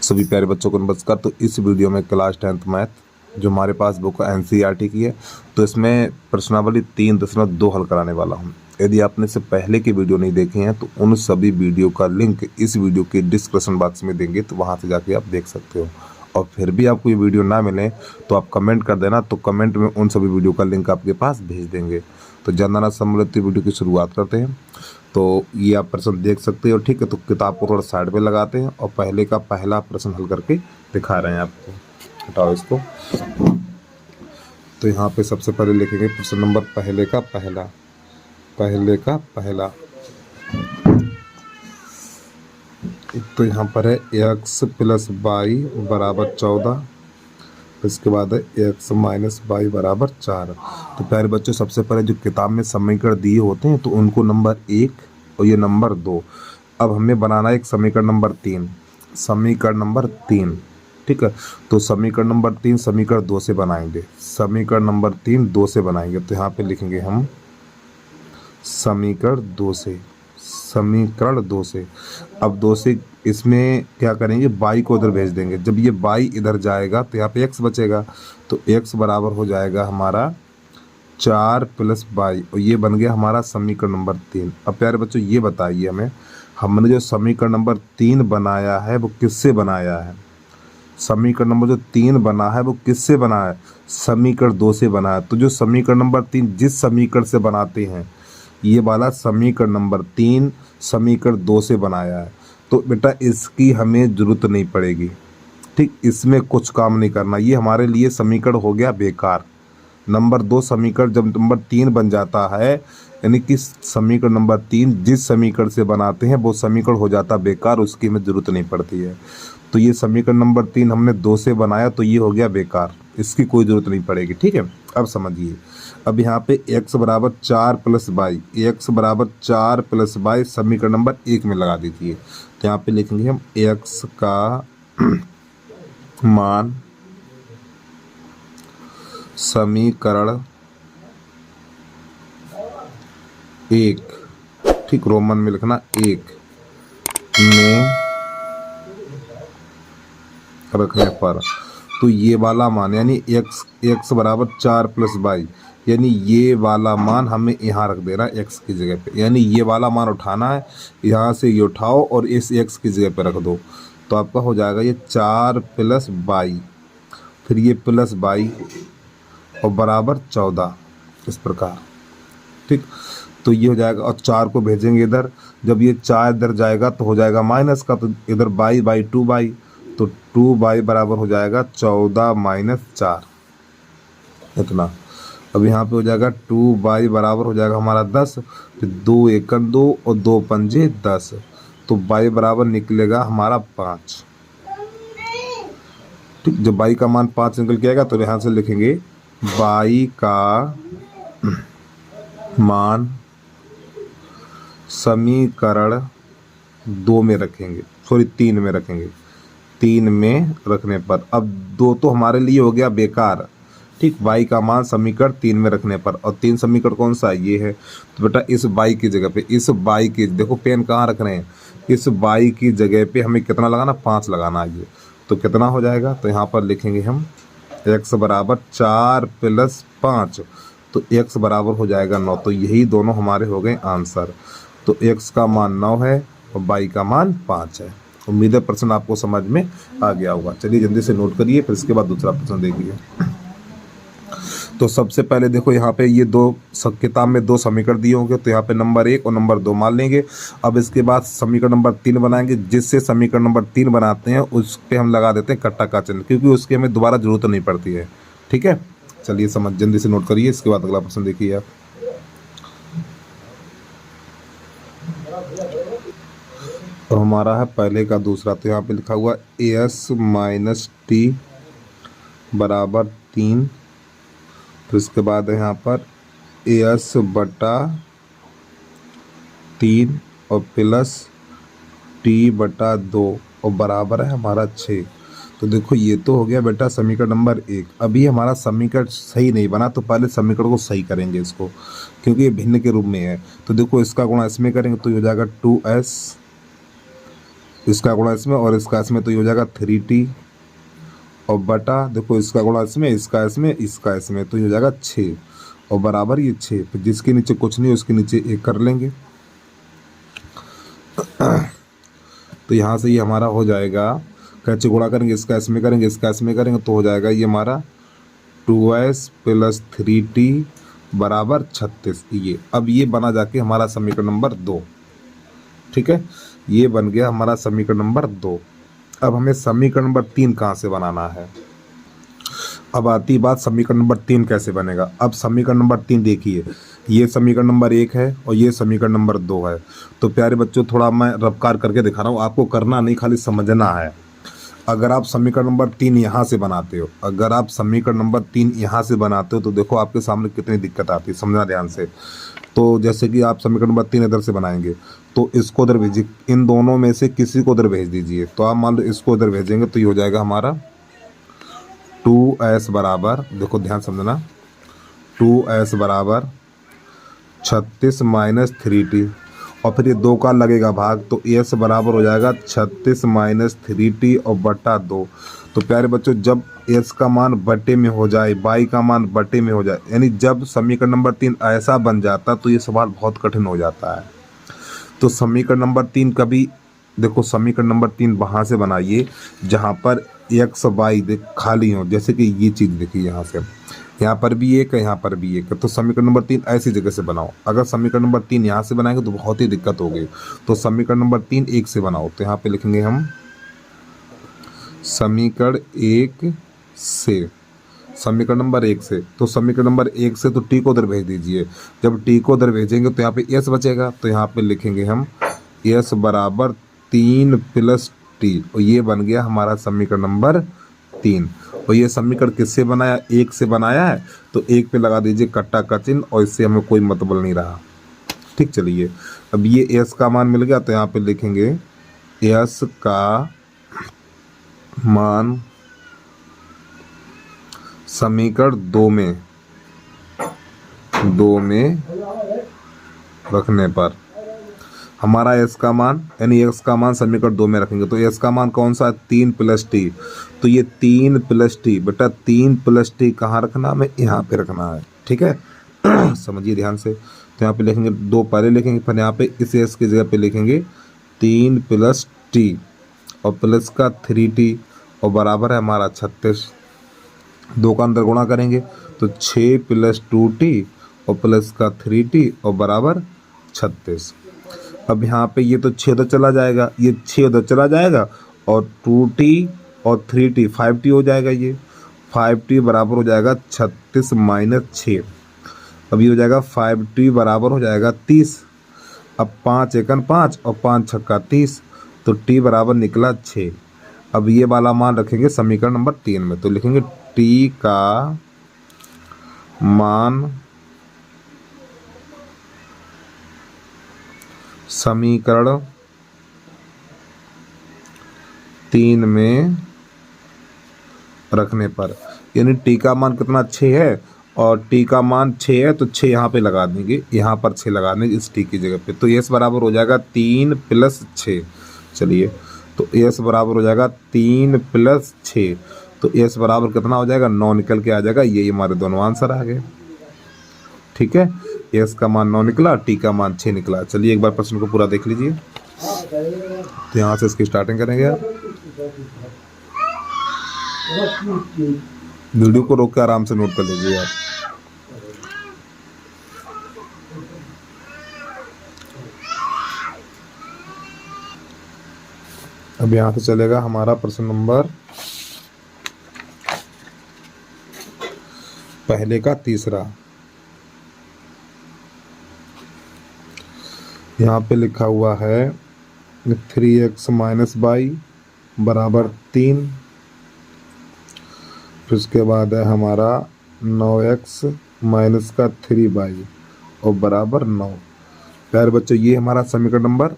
सभी प्यारे बच्चों को नमस्कार। तो इस वीडियो में क्लास 10th मैथ जो हमारे पास बुक एनसीईआरटी की है, तो इसमें प्रश्नावली 3.2 हल कराने वाला हूं। यदि आपने इससे पहले की वीडियो नहीं देखे हैं तो उन सभी वीडियो का लिंक इस वीडियो के डिस्क्रिप्शन बॉक्स में देंगे, तो वहां से जाके आप देख सकते हो। और फिर भी आपको ये वीडियो ना मिले तो आप कमेंट कर देना, तो कमेंट में उन सभी वीडियो का लिंक आपके पास भेज देंगे। तो जानना सम्मिलित वीडियो की शुरुआत करते हैं। तो ये आप प्रश्न देख सकते हो, ठीक है। तो किताब को थोड़ा साइड पे लगाते हैं और पहले का पहला प्रश्न हल करके दिखा रहे हैं आपको। हटाओ इसको। तो यहाँ पे सबसे पहले लिखेंगे प्रश्न नंबर पहले का पहला। तो यहाँ पर है x + y = 14। इसके बाद है x - y = 4। तो प्यारे बच्चों, सबसे पहले जो किताब में समीकरण दिए होते हैं तो उनको नंबर 1 और ये नंबर 2। अब हमें बनाना है एक समीकरण नंबर 3। ठीक है। तो समीकरण नंबर 3 समीकरण 2 से बनाएंगे। समीकरण नंबर 3 2 से बनाएंगे। तो यहाँ पे लिखेंगे हम समीकरण 2 से। अब 2 से इसमें क्या करेंगे, y को उधर भेज देंगे। जब ये y इधर जाएगा तो यहाँ पे x बचेगा। तो x बराबर हो जाएगा हमारा 4 + y, और ये बन गया हमारा समीकरण नंबर 3। अब प्यारे बच्चों ये बताइए हमें, हमने जो समीकरण नंबर 3 बनाया है वो किससे बनाया है? समीकरण नंबर जो 3 बना है वो किससे बना है? समीकरण 2 से बना है। तो जो समीकरण नंबर 3 जिस समीकरण से बनाते हैं, ये वाला समीकरण नंबर 3 समीकरण 2 से बनाया है। तो बेटा इसकी हमें जरूरत नहीं पड़ेगी, ठीक। इसमें कुछ काम नहीं करना, ये हमारे लिए समीकरण हो गया बेकार। नंबर 2 समीकरण जब नंबर 3 बन जाता है, यानी कि समीकरण नंबर 3 जिस समीकरण से बनाते हैं वो समीकरण हो जाता बेकार, उसकी हमें जरूरत नहीं पड़ती है। तो ये समीकरण नंबर 3 हमने 2 से बनाया, तो ये हो गया बेकार, इसकी कोई ज़रूरत नहीं पड़ेगी, ठीक है। अब समझिए, अब यहाँ पे x = 4 + y, x = 4 + y समीकरण नंबर 1 में लगा दीजिए। तो यहाँ पे लिखेंगे हम x का मान समीकरण 1, ठीक, रोमन में लिखना 1 में रखने पर, तो ये वाला मान यानी x = 4 + y, यानी ये वाला मान हमें यहाँ रख देना x की जगह पे। यानी ये वाला मान उठाना है, यहाँ से ये उठाओ और इस x की जगह पे रख दो। तो आपका हो जाएगा ये 4 + y, फिर ये प्लस y और बराबर 14, इस प्रकार, ठीक। तो ये हो जाएगा और 4 को भेजेंगे इधर। जब ये 4 इधर जाएगा तो हो जाएगा माइनस का, तो इधर y 2y, तो 2y बराबर हो जाएगा 14 - 4, इतना। अब यहाँ पे हो जाएगा 2y बराबर हो जाएगा हमारा 10, फिर 2 × 1 = 2 और 2 × 5 = 10, तो y बराबर निकलेगा हमारा 5, ठीक। जब y का मान 5 निकल के आएगा तो यहाँ से लिखेंगे y का मान समीकरण 2 में रखेंगे, सॉरी 3 में रखेंगे। 3 में रखने पर अब 2 तो हमारे लिए हो गया बेकार, ठीक। y का मान समीकरण 3 में रखने पर, और 3 समीकरण कौन सा है? ये है। तो बेटा इस y की जगह पे, इस y की, देखो पेन कहाँ रख रहे हैं, इस y की जगह पे हमें कितना लगाना? 5 लगाना है। ये तो कितना हो जाएगा? तो यहाँ पर लिखेंगे हम x = 4 + 5, तो x बराबर हो जाएगा 9। तो यही दोनों हमारे हो गए आंसर। तो x का मान 9 है और y का मान 5 है। उम्मीद है प्रश्न आपको समझ में आ गया होगा। चलिए जल्दी से नोट करिए, फिर इसके बाद दूसरा प्रश्न देखिए। तो सबसे पहले देखो यहाँ पे ये किताब में 2 समीकरण दिए होंगे, तो यहाँ पे नंबर 1 और नंबर 2 मान लेंगे। अब इसके बाद समीकरण नंबर 3 बनाएंगे। जिससे समीकरण नंबर 3 बनाते हैं उस पे हम लगा देते हैं कट्टा का चिन्ह, क्योंकि उसकी हमें दोबारा जरूरत नहीं पड़ती है, ठीक है। चलिए समझ, जल्दी से नोट करिए, इसके बाद अगला प्रश्न देखिए आप। तो हमारा है पहले का दूसरा। तो यहाँ पे लिखा हुआ as - t = 3, तो इसके बाद है यहाँ पर as / 3 और प्लस t / 2 और बराबर है हमारा 6। तो देखो ये तो हो गया बेटा समीकरण नंबर 1। अभी हमारा समीकरण सही नहीं बना, तो पहले समीकरण को सही करेंगे इसको, क्योंकि ये भिन्न के रूप में है। तो देखो इसका गुणा इसमें करेंगे तो ये हो जाएगा 2s इसका गुणा इसमें और इसका इसमें, तो ये हो जाएगा 3t और बटा देखो इसका गुणा इसमें, इसका इसमें, इसका इसमें, तो ये हो जाएगा 6 और बराबर ये 6। फिर जिसके नीचे कुछ नहीं उसके नीचे 1 कर लेंगे। तो यहाँ से ये हमारा हो जाएगा, कैसे गुणा करेंगे, इसका इसमें करेंगे, इसका इसमें करेंगे, तो हो जाएगा ये हमारा 2s + 3t बराबर 36। ये अब ये बना जाके हमारा समीकरण नंबर 2। ठीक है, ये बन गया हमारा समीकरण नंबर 2। अब हमें समीकरण नंबर 3 कहाँ से बनाना है। अब आती बात समीकरण नंबर 3 कैसे बनेगा। अब समीकरण नंबर 3 देखिए, ये समीकरण नंबर 1 है और ये समीकरण नंबर 2 है। तो प्यारे बच्चों थोड़ा मैं रफ्कार करके दिखा रहा हूँ, आपको करना नहीं खाली समझना है। अगर आप समीकरण नंबर 3 यहाँ से बनाते हो, अगर आप समीकरण नंबर 3 यहाँ से बनाते हो तो देखो आपके सामने कितनी दिक्कत आती है, समझना ध्यान से। तो जैसे कि आप समीकरण नंबर 3 इधर से बनाएंगे तो इसको उधर भेजिए, इन दोनों में से किसी को उधर भेज दीजिए। तो आप मान लो इसको उधर भेजेंगे तो ये हो जाएगा हमारा 2s बराबर, देखो ध्यान समझना, 2s बराबर 36 - 3t और फिर ये 2 का लगेगा भाग, तो s बराबर हो जाएगा 36 - 3t और बटा 2। तो प्यारे बच्चों जब s का मान बटे में हो जाए, y का मान बटे में हो जाए, यानी जब समीकरण नंबर 3 ऐसा बन जाता तो ये सवाल बहुत कठिन हो जाता है। तो समीकरण नंबर 3 कभी देखो, समीकरण नंबर 3 वहाँ से बनाइए जहाँ पर x y खाली हो, जैसे कि ये चीज़ देखिए यहाँ से, यहाँ पर भी एक है, यहाँ पर भी एक है। तो समीकरण नंबर 3 ऐसी जगह से बनाओ। अगर समीकरण नंबर 3 यहाँ से बनाएंगे तो बहुत ही दिक्कत होगी। तो समीकरण नंबर 3 1 से बनाओ। तो यहाँ पे लिखेंगे हम समीकरण 1 से, समीकरण नंबर 1 से। तो समीकरण नंबर 1 से तो टी को उधर भेज दीजिए। जब टी को उधर भेजेंगे तो यहाँ पे एस बचेगा, तो यहाँ पे लिखेंगे हम एस बराबर 3 + टी और ये बन गया हमारा समीकरण नंबर 3। और ये समीकरण किससे बनाया, 1 से बनाया है, तो 1 पे लगा दीजिए कट्टा का चिन्ह और इससे हमें कोई मतलब नहीं रहा। ठीक, चलिए अब ये एस का मान मिल गया तो यहाँ पे लिखेंगे एस का मान समीकरण 2 में रखने पर हमारा एस का मान, यानी एक्स का मान समीकरण 2 में रखेंगे तो एस का मान कौन सा है, 3 + टी। तो ये 3 + टी बेटा, 3 + टी कहाँ रखना, हमें यहाँ पे रखना है। ठीक है समझिए ध्यान से। तो यहाँ पे लिखेंगे 2 पहले लिखेंगे, फिर यहाँ पे इस एस की जगह पे लिखेंगे 3 + टी और प्लस का 3t और बराबर है हमारा 36। 2 का अंदर गुणा करेंगे तो 6 + 2t और प्लस का 3t और बराबर 36। अब यहाँ पे ये तो 6 उधर चला जाएगा, ये 6 उधर चला जाएगा और 2t और 3t 5t हो जाएगा। ये 5t बराबर हो जाएगा 36 - 6। अब ये हो जाएगा 5t बराबर हो जाएगा 30। अब 5 एकन 5 और 5 छक्का 30, तो t बराबर निकला 6। अब ये वाला मान रखेंगे समीकरण नंबर 3 में, तो लिखेंगे t का मान समीकरण 3 में रखने पर, यानी टी का मान कितना 6 है और टी का मान 6 है तो 6 यहाँ पे लगा देंगे, यहाँ पर 6 लगा देंगे इस टी की जगह पे। तो एस बराबर हो जाएगा 3 + 6। चलिए तो एस बराबर हो जाएगा 3 + 6, तो एस बराबर कितना हो जाएगा, 9 निकल के आ जाएगा। ये हमारे दोनों आंसर आ गए। ठीक है, एस का मान 9 निकला, टी का मान 6 निकला। चलिए एक बार प्रश्न को पूरा देख लीजिए। तो यहाँ से इसकी स्टार्टिंग करेंगे आप। वीडियो को रोक के आराम से नोट कर लीजिए आप। अब यहाँ से चलेगा हमारा प्रश्न नंबर पहले का तीसरा। यहाँ पे लिखा हुआ है 3x - y बराबर 3। फिर उसके बाद है हमारा 9x - 3y और बराबर 9। प्यारे बच्चों ये हमारा समीकरण नंबर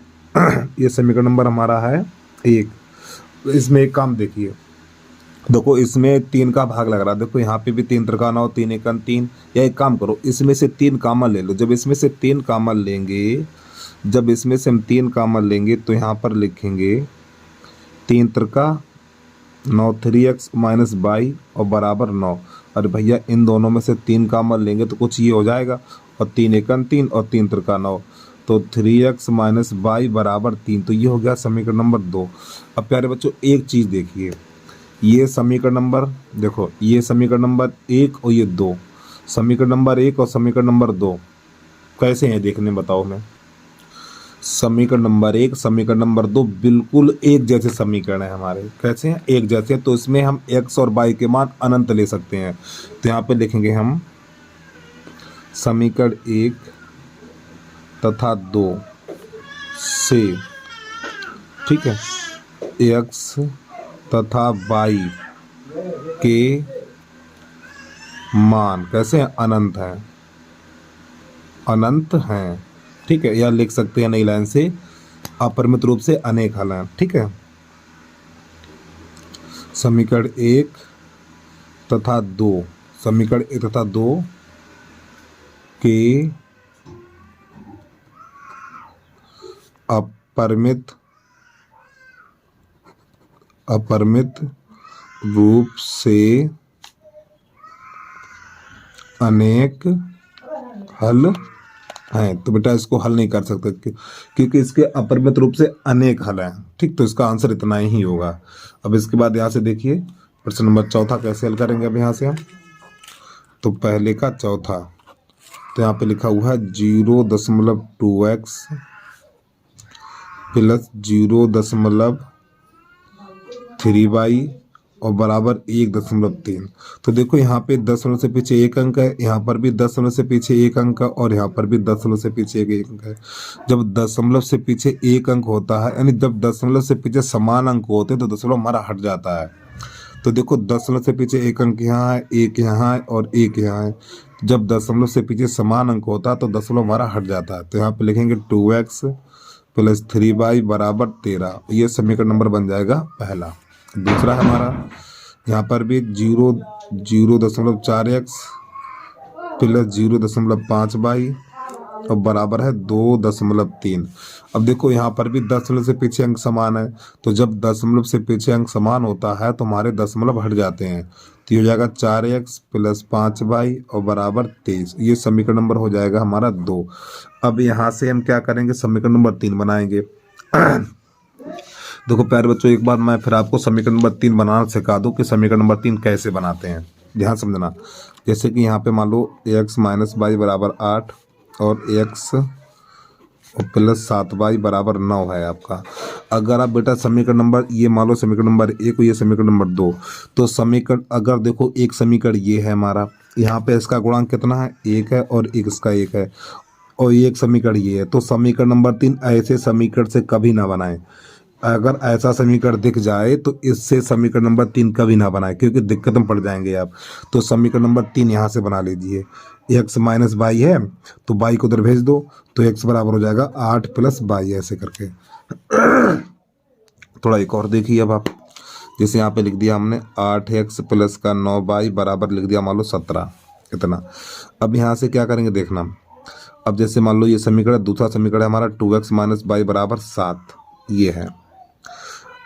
ये समीकरण नंबर हमारा है 1। इसमें एक काम देखिए, देखो इसमें 3 का भाग लग रहा है, देखो यहाँ पे भी 3 त्रिकाना हो, 3 एकन 3। या एक काम करो, इसमें से 3 कॉमन ले लो। जब इसमें से 3 कॉमन लेंगे, जब इसमें से हम 3 कॉमन लेंगे तो यहाँ पर लिखेंगे 3 त्रिका 9, 3x माइनस बाई और बराबर 9। अरे भैया इन दोनों में से 3 कॉमन लेंगे तो कुछ ये हो जाएगा, और 3 एकन 3 और 3 त्रिका 9, तो 3x माइनस बाई बराबर 3। तो ये हो गया समीकरण नंबर 2। अब प्यारे बच्चों एक चीज़ देखिए, ये समीकरण नंबर देखो, ये समीकरण नंबर 1 और ये 2, समीकरण नंबर 1 और समीकरण नंबर 2 कैसे हैं देखने बताओ हमें। समीकरण नंबर 1 समीकरण नंबर 2 बिल्कुल एक जैसे समीकरण है हमारे, कैसे हैं एक जैसे। तो इसमें हम x और y के मान अनंत ले सकते हैं। तो यहाँ पे लिखेंगे हम समीकरण 1 तथा 2 से, ठीक है, x तथा y के मान कैसे हैं अनंत हैं, अनंत हैं, ठीक है। या लिख सकते हैं नई लाइन से अपरिमित रूप से अनेक हल हैं, ठीक है। समीकरण 1 तथा 2, समीकरण 1 तथा 2 के अपरिमित रूप से अनेक हल हैं। तो बेटा इसको हल नहीं कर सकते क्योंकि इसके अपरिमित रूप से अनेक हल हैं, ठीक। तो इसका आंसर इतना ही होगा। अब इसके बाद यहाँ से देखिए प्रश्न नंबर 4 कैसे हल करेंगे। अब यहाँ से हम तो पहले का चौथा, तो यहाँ पे लिखा हुआ है 0.2x प्लस 0.3y और बराबर 1.3। तो देखो यहाँ पे 10 से पीछे एक अंक है, यहाँ पर भी 10 से पीछे एक अंक है, और यहाँ पर भी 10 से पीछे एक अंक है। जब दशमलव से पीछे एक अंक होता है, यानी जब दशमलव से पीछे समान अंक होते हैं तो दशमलव हमारा हट जाता है। तो देखो 10 से पीछे एक अंक यहाँ है, एक यहाँ है और एक यहाँ है। जब दशमलव से पीछे समान अंक होता है तो दशमलव हमारा हट जाता है। तो यहाँ पे लिखेंगे 2x प्लस 3y बराबर 13। ये समीकरण नंबर बन जाएगा पहला। दूसरा हमारा यहाँ पर भी 0.4x प्लस 0.5y और बराबर है 2.3। अब देखो यहाँ पर भी दशमलव से पीछे अंक समान है, तो जब दशमलव से पीछे अंक समान होता है तो हमारे दशमलव हट जाते हैं। तो ये हो जाएगा 4x प्लस 5y और बराबर 23। ये समीकरण नंबर हो जाएगा हमारा 2। अब यहाँ से हम क्या करेंगे, समीकरण नंबर 3 बनाएंगे। देखो प्यारे बच्चों एक बार मैं फिर आपको समीकरण नंबर 3 बनाना सिखा दूँ कि समीकरण नंबर 3 कैसे बनाते हैं, ध्यान समझना। जैसे कि यहाँ पे मान लो x माइनस बाई बराबर 8 और x प्लस 7y बराबर 9 है आपका। अगर आप बेटा समीकरण नंबर ये मान लो समीकरण नंबर 1 ये समीकरण नंबर 2, तो समीकरण अगर देखो एक समीकरण ये है हमारा, यहाँ पे इसका गुणांक कितना है 1 है और एक इसका 1 है, और ये एक समीकरण ये है। तो समीकरण नंबर 3 ऐसे समीकरण से कभी ना बनाएं। अगर ऐसा समीकरण दिख जाए तो इससे समीकरण नंबर 3 कभी ना बनाए, क्योंकि दिक्कत में पड़ जाएंगे आप। तो समीकरण नंबर 3 यहाँ से बना लीजिए। x माइनस बाई है तो बाई को उधर भेज दो, तो x बराबर हो जाएगा 8 प्लस बाई, ऐसे करके। थोड़ा एक और देखिए अब आप, जैसे यहाँ पे लिख दिया हमने 8x प्लस का 9y बराबर लिख दिया मान लो 17, इतना। अब यहाँ से क्या करेंगे देखना। अब जैसे मान लो ये समीकरण, दूसरा समीकरण हमारा 2x माइनस बाई बराबर 7, ये है।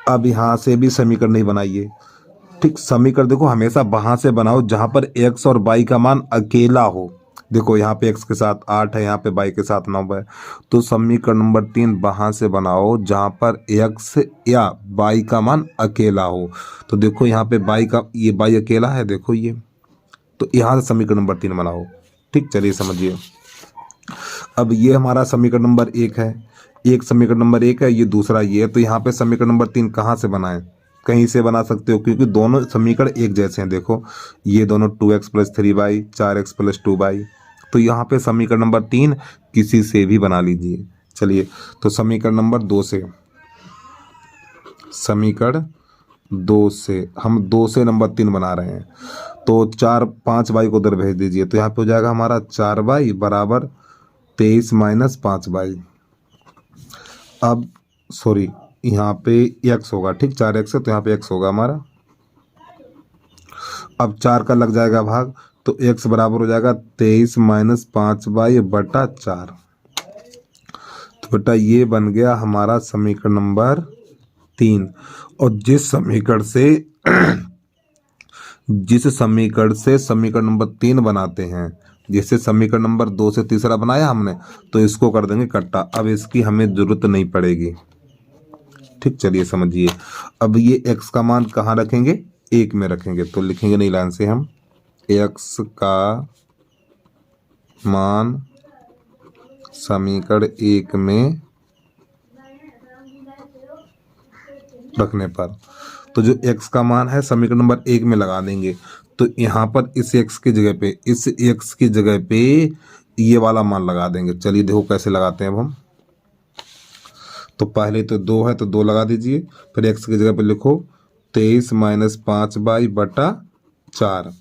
अब यहाँ से भी समीकरण नहीं बनाइए, ठीक। समीकरण देखो हमेशा वहां से बनाओ जहां पर x और y का मान अकेला हो। देखो यहाँ पे x के साथ 8 है, यहाँ पे y के साथ 9 है। तो समीकरण नंबर 3 वहां से बनाओ जहां पर x या y का मान अकेला हो। तो देखो यहाँ पे y का, ये y अकेला है देखो ये, तो यहाँ से समीकरण नंबर 3 बनाओ, ठीक। चलिए समझिए। अब ये हमारा समीकरण नंबर 1 है, एक समीकरण नंबर 1 है, ये दूसरा ये है। तो यहाँ पे समीकरण नंबर 3 कहाँ से बनाएं, कहीं से बना सकते हो, क्योंकि दोनों समीकरण एक जैसे हैं। देखो ये दोनों 2x plus 3y 4x plus 2y, तो यहाँ पे समीकरण नंबर 3 किसी से भी बना लीजिए। चलिए तो समीकरण नंबर 2 से, समीकरण 2 से हम 2 से नंबर 3 बना रहे हैं। तो 5y को उधर भेज दीजिए, तो यहाँ पे हो जाएगा हमारा 4y बराबर 23 माइनस 5y। अब सॉरी यहाँ पे x होगा, ठीक। 4x है तो यहाँ पे x होगा हमारा। अब 4 का लग जाएगा भाग, तो x बराबर हो जाएगा 23 माइनस 5y बटा 4। तो बेटा ये बन गया हमारा समीकरण नंबर 3। और जिस समीकरण से समीकरण नंबर 3 बनाते हैं, जैसे समीकरण नंबर 2 से तीसरा बनाया हमने, तो इसको कर देंगे कट्टा। अब इसकी हमें जरूरत नहीं पड़ेगी। ठीक, चलिए समझिए। अब ये x का मान कहाँ रखेंगे? 1 में रखेंगे। तो लिखेंगे नहीं लाइन से हम, x का मान समीकरण 1 में रखने पर, तो जो x का मान है समीकरण नंबर 1 में लगा देंगे। तो यहाँ पर इस x की जगह पे ये वाला मान लगा देंगे। चलिए देखो कैसे लगाते हैं अब हम। तो पहले तो 2 है तो 2 लगा दीजिए, फिर x की जगह पे लिखो 23 माइनस 5/4,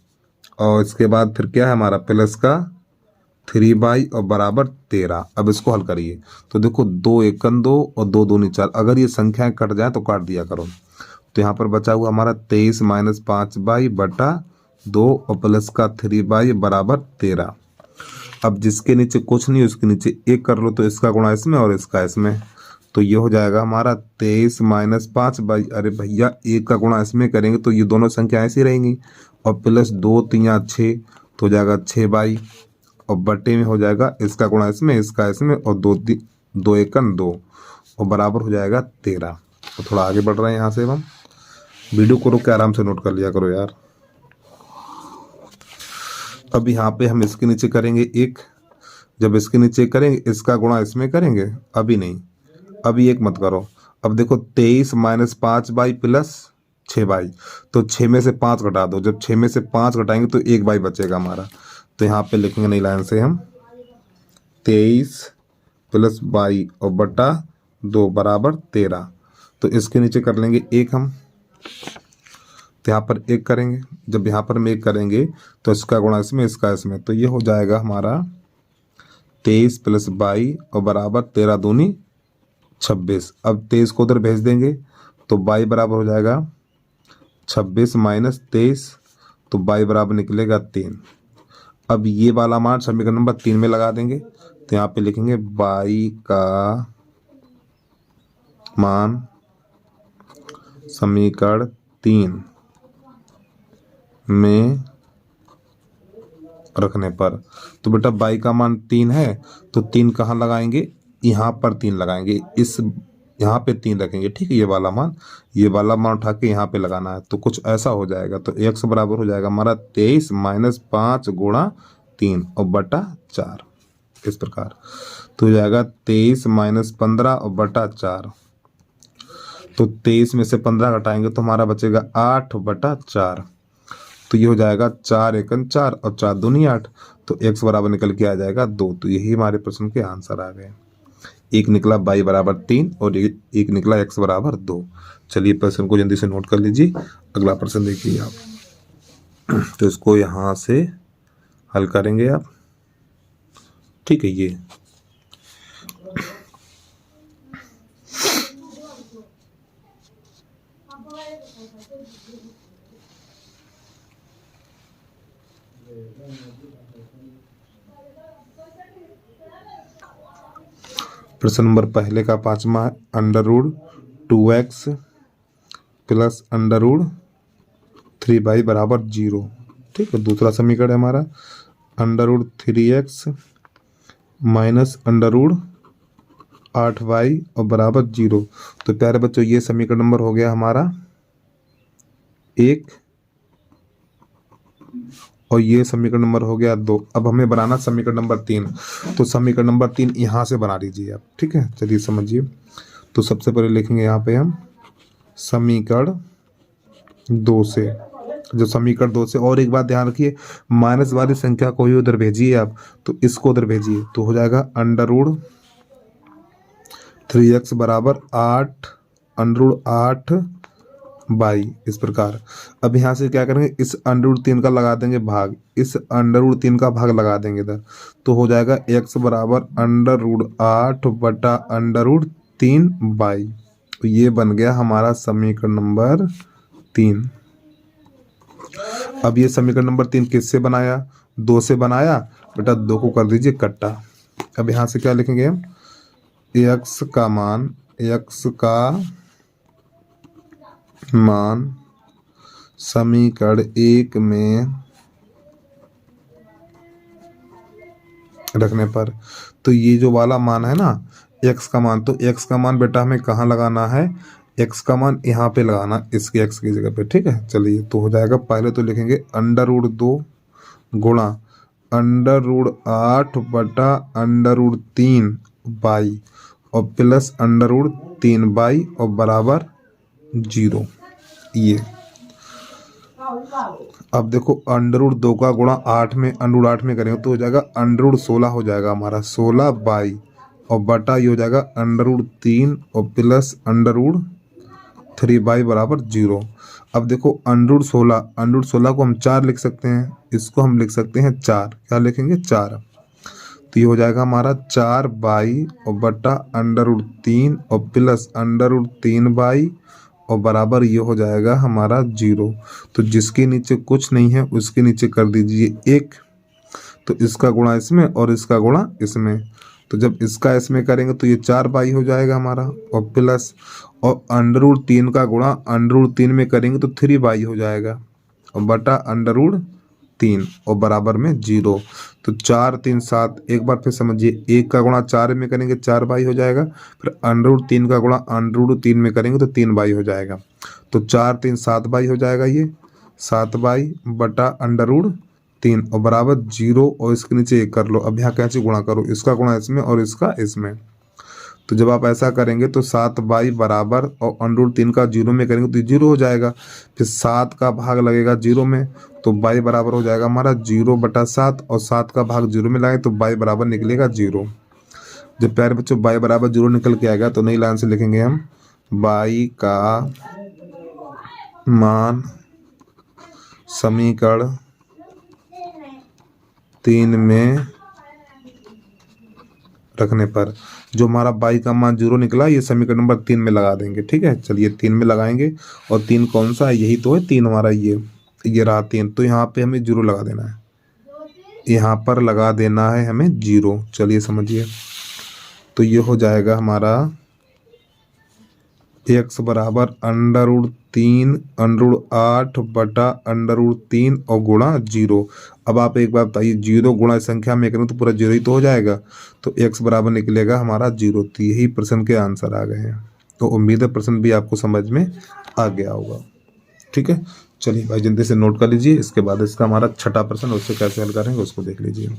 और इसके बाद फिर क्या है हमारा प्लस का 3 और बराबर 13। अब इसको हल करिए तो देखो 2 एकन 2 और 2 दूनी 4। अगर ये संख्याएं कट जाए तो काट दिया करो। तो यहाँ पर बचा हुआ हमारा 23 माइनस 5/2 और प्लस का 3 बराबर 13। अब जिसके नीचे कुछ नहीं उसके नीचे 1 कर लो, तो इसका गुणा इसमें और इसका इसमें, तो ये हो जाएगा हमारा 23 माइनस 5 अरे भैया 1 का गुणा इसमें करेंगे तो ये दोनों संख्या ऐसी रहेंगी, और प्लस 2 3 6 तो हो जाएगा 6 और बटे में हो जाएगा इसका गुणा इसमें इसका इसमें, और 2 एकन 2 और बराबर हो जाएगा 13। तो थोड़ा आगे बढ़ रहे हैं यहाँ से। हम वीडियो को रोक के आराम से नोट कर लिया करो यार। अब यहाँ पे हम इसके नीचे करेंगे 1। जब इसके नीचे करेंगे इसका गुणा इसमें करेंगे, अभी नहीं, अभी 1 मत करो। अब देखो 23 माइनस 5 प्लस 6 तो 6 में से 5 घटा दो। जब 6 में से 5 घटाएंगे तो 1 बचेगा हमारा। तो यहाँ पे लिखेंगे नई लाइन से हम 23 प्लस 22 और बटा 2 बराबर 13। तो इसके नीचे कर लेंगे 1 हम, तो यहाँ पर 1 करेंगे। जब यहाँ पर हम 1 करेंगे तो इसका गुणा इसमें इसका इसमें, तो ये हो जाएगा हमारा 23 प्लस 22 और बराबर 13 दूनी 26। अब 23 को उधर भेज देंगे तो 22 बराबर हो जाएगा 26 माइनस 23, तो 22 बराबर निकलेगा 3। अब ये वाला मान समीकरण नंबर 3 में लगा देंगे। तो यहाँ पे लिखेंगे 22 का मान समीकरण 3 में रखने पर, तो बेटा 22 का मान 3 है तो 3 कहाँ लगाएंगे? यहाँ पर 3 लगाएंगे, इस यहाँ पे 3 रखेंगे। ठीक है, ये वाला मान उठा के यहाँ पे लगाना है। तो कुछ ऐसा हो जाएगा। तो x बराबर हो जाएगा हमारा 23 माइनस 5 गुणा 3 और बटा 4, इस प्रकार। तो हो जाएगा 23 माइनस 15 और बटा 4। तो 23 में से 15 घटाएंगे तो हमारा बचेगा 8 बटा 4। तो ये हो जाएगा 4 एकन 4 और 4 दूनी 8। तो x बराबर निकल के आ जाएगा 2। तो यही हमारे प्रश्न के आंसर आ गए। एक निकला y बराबर 3 और एक निकला x बराबर 2। चलिए प्रश्न को जल्दी से नोट कर लीजिए। अगला प्रश्न देखिए आप। तो इसको यहाँ से हल करेंगे आप। ठीक है, ये प्रश्न नंबर पहले का 5वां है √2x प्लस √3y बराबर 0। ठीक है, दूसरा समीकरण है हमारा √3x माइनस √8y और बराबर 0। तो प्यारे बच्चों ये समीकरण नंबर हो गया हमारा 1 और ये समीकरण नंबर हो गया 2। अब हमें बनाना समीकरण नंबर 3। तो समीकरण नंबर 3 यहाँ से बना लीजिए आप। ठीक है, चलिए समझिए। तो सबसे पहले लिखेंगे यहाँ पे हम समीकरण 2 से, जो समीकरण 2 से। और एक बात ध्यान रखिए, माइनस वाली संख्या को ही उधर भेजिए आप, तो इसको उधर भेजिए। तो हो जाएगा √3x बराबर 8 बाई, इस प्रकार। अब यहाँ से क्या करेंगे, इस √3 का लगा देंगे भाग, इस √3 का भाग लगा देंगे इधर। तो हो जाएगा x बराबर √8 बटा √3 बाई। तो ये बन गया हमारा समीकरण नंबर 3। अब ये समीकरण नंबर 3 किससे बनाया? 2 से बनाया। बेटा 2 को कर दीजिए कट्टा। अब यहाँ से क्या लिखेंगे हम, x का मान समीकरण 1 में रखने पर, तो ये जो वाला मान है ना x का मान, तो x का मान बेटा हमें कहाँ लगाना है, x का मान यहाँ पे लगाना, इसके x की जगह पे। ठीक है, चलिए तो हो जाएगा, पहले तो लिखेंगे √2 गुणा √8/√3 बाई और प्लस √3 बाई और बराबर 0। ये अब देखो √2 का गुणा 8 में, √8 में करेंगे तो हो जाएगा √16 हो जाएगा हमारा, 16 बाई और बटा ये हो जाएगा √3 और प्लस √3 बाई बराबर 0। अब देखो √16 को हम 4 लिख सकते हैं, इसको हम लिख सकते हैं 4, क्या लिखेंगे 4, तो ये हो जाएगा हमारा 4 बाई और बटा √3 और प्लस √3 बाई और बराबर ये हो जाएगा हमारा 0। तो जिसके नीचे कुछ नहीं है उसके नीचे कर दीजिए 1, तो इसका गुणा इसमें और इसका गुणा इसमें, तो जब इसका इसमें करेंगे तो ये 4 बाई हो जाएगा हमारा और प्लस और √3 का गुणा √3 में करेंगे तो 3 बाई हो जाएगा और बटा √3 और बराबर में 0। तो 4 3 7, एक बार फिर समझिए, 1 का गुणा 4 में करेंगे 4 बाई हो जाएगा, फिर √3 का गुणा √3 में करेंगे तो 3 बाई हो जाएगा, तो 4 3 7 बाई हो जाएगा, ये 7 बाई बटा √3 और बराबर 0 और इसके नीचे 1 कर लो। अब यहाँ कैसे गुणा करो, इसका गुणा इसमें और इसका इसमें, तो जब आप ऐसा करेंगे तो 7 बाई बराबर और √3 का 0 में करेंगे तो 0 हो जाएगा, फिर 7 का भाग लगेगा 0 में तो बाई बराबर हो जाएगा हमारा 0/7 और 7 का भाग 0 में लाए तो बाई बराबर निकलेगा 0। जब प्यारे बच्चों बाई बराबर 0 निकल के आएगा तो नई लाइन से लिखेंगे हम बाई का मान समीकरण 3 में रखने पर, जो हमारा बाई का मान 0 निकला ये समीकरण नंबर 3 में लगा देंगे। ठीक है, चलिए 3 में लगाएंगे, और 3 कौन सा है, यही तो है 3 हमारा, ये रहा 3, तो यहाँ पे हमें 0 लगा देना है, यहाँ पर लगा देना है हमें 0। चलिए समझिए, तो ये हो जाएगा हमारा x बराबर √3 √8/√3 और गुणा 0। अब आप एक बार बताइए, 0 गुणा संख्या में करें तो पूरा 0 ही तो हो जाएगा, तो x बराबर निकलेगा हमारा 0। तो यही प्रश्न के आंसर आ गए हैं। तो उम्मीद है प्रश्न भी आपको समझ में आ गया होगा। ठीक है, चलिए भाई जल्दी से नोट कर लीजिए, इसके बाद इसका हमारा छठा प्रश्न उससे कैसे हल करेंगे उसको देख लीजिए।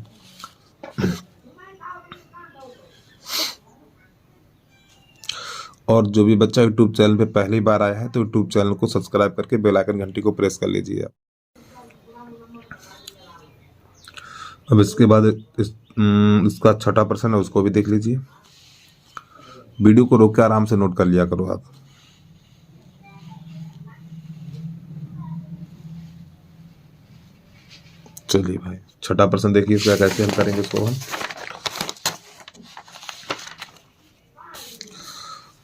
और जो भी बच्चा यूट्यूब चैनल पे पहली बार आया है तो यूट्यूब चैनल को सब्सक्राइब करके बेल आइकन घंटी को प्रेस कर लीजिए। अब इसके बाद इसका छठा प्रश्न है उसको भी देख लीजिए। वीडियो को रोक के आराम से नोट कर लिया करो आप। चलिए भाई छठा प्रश्न देखिए, इसका कैसे हल करेंगे इसको हम।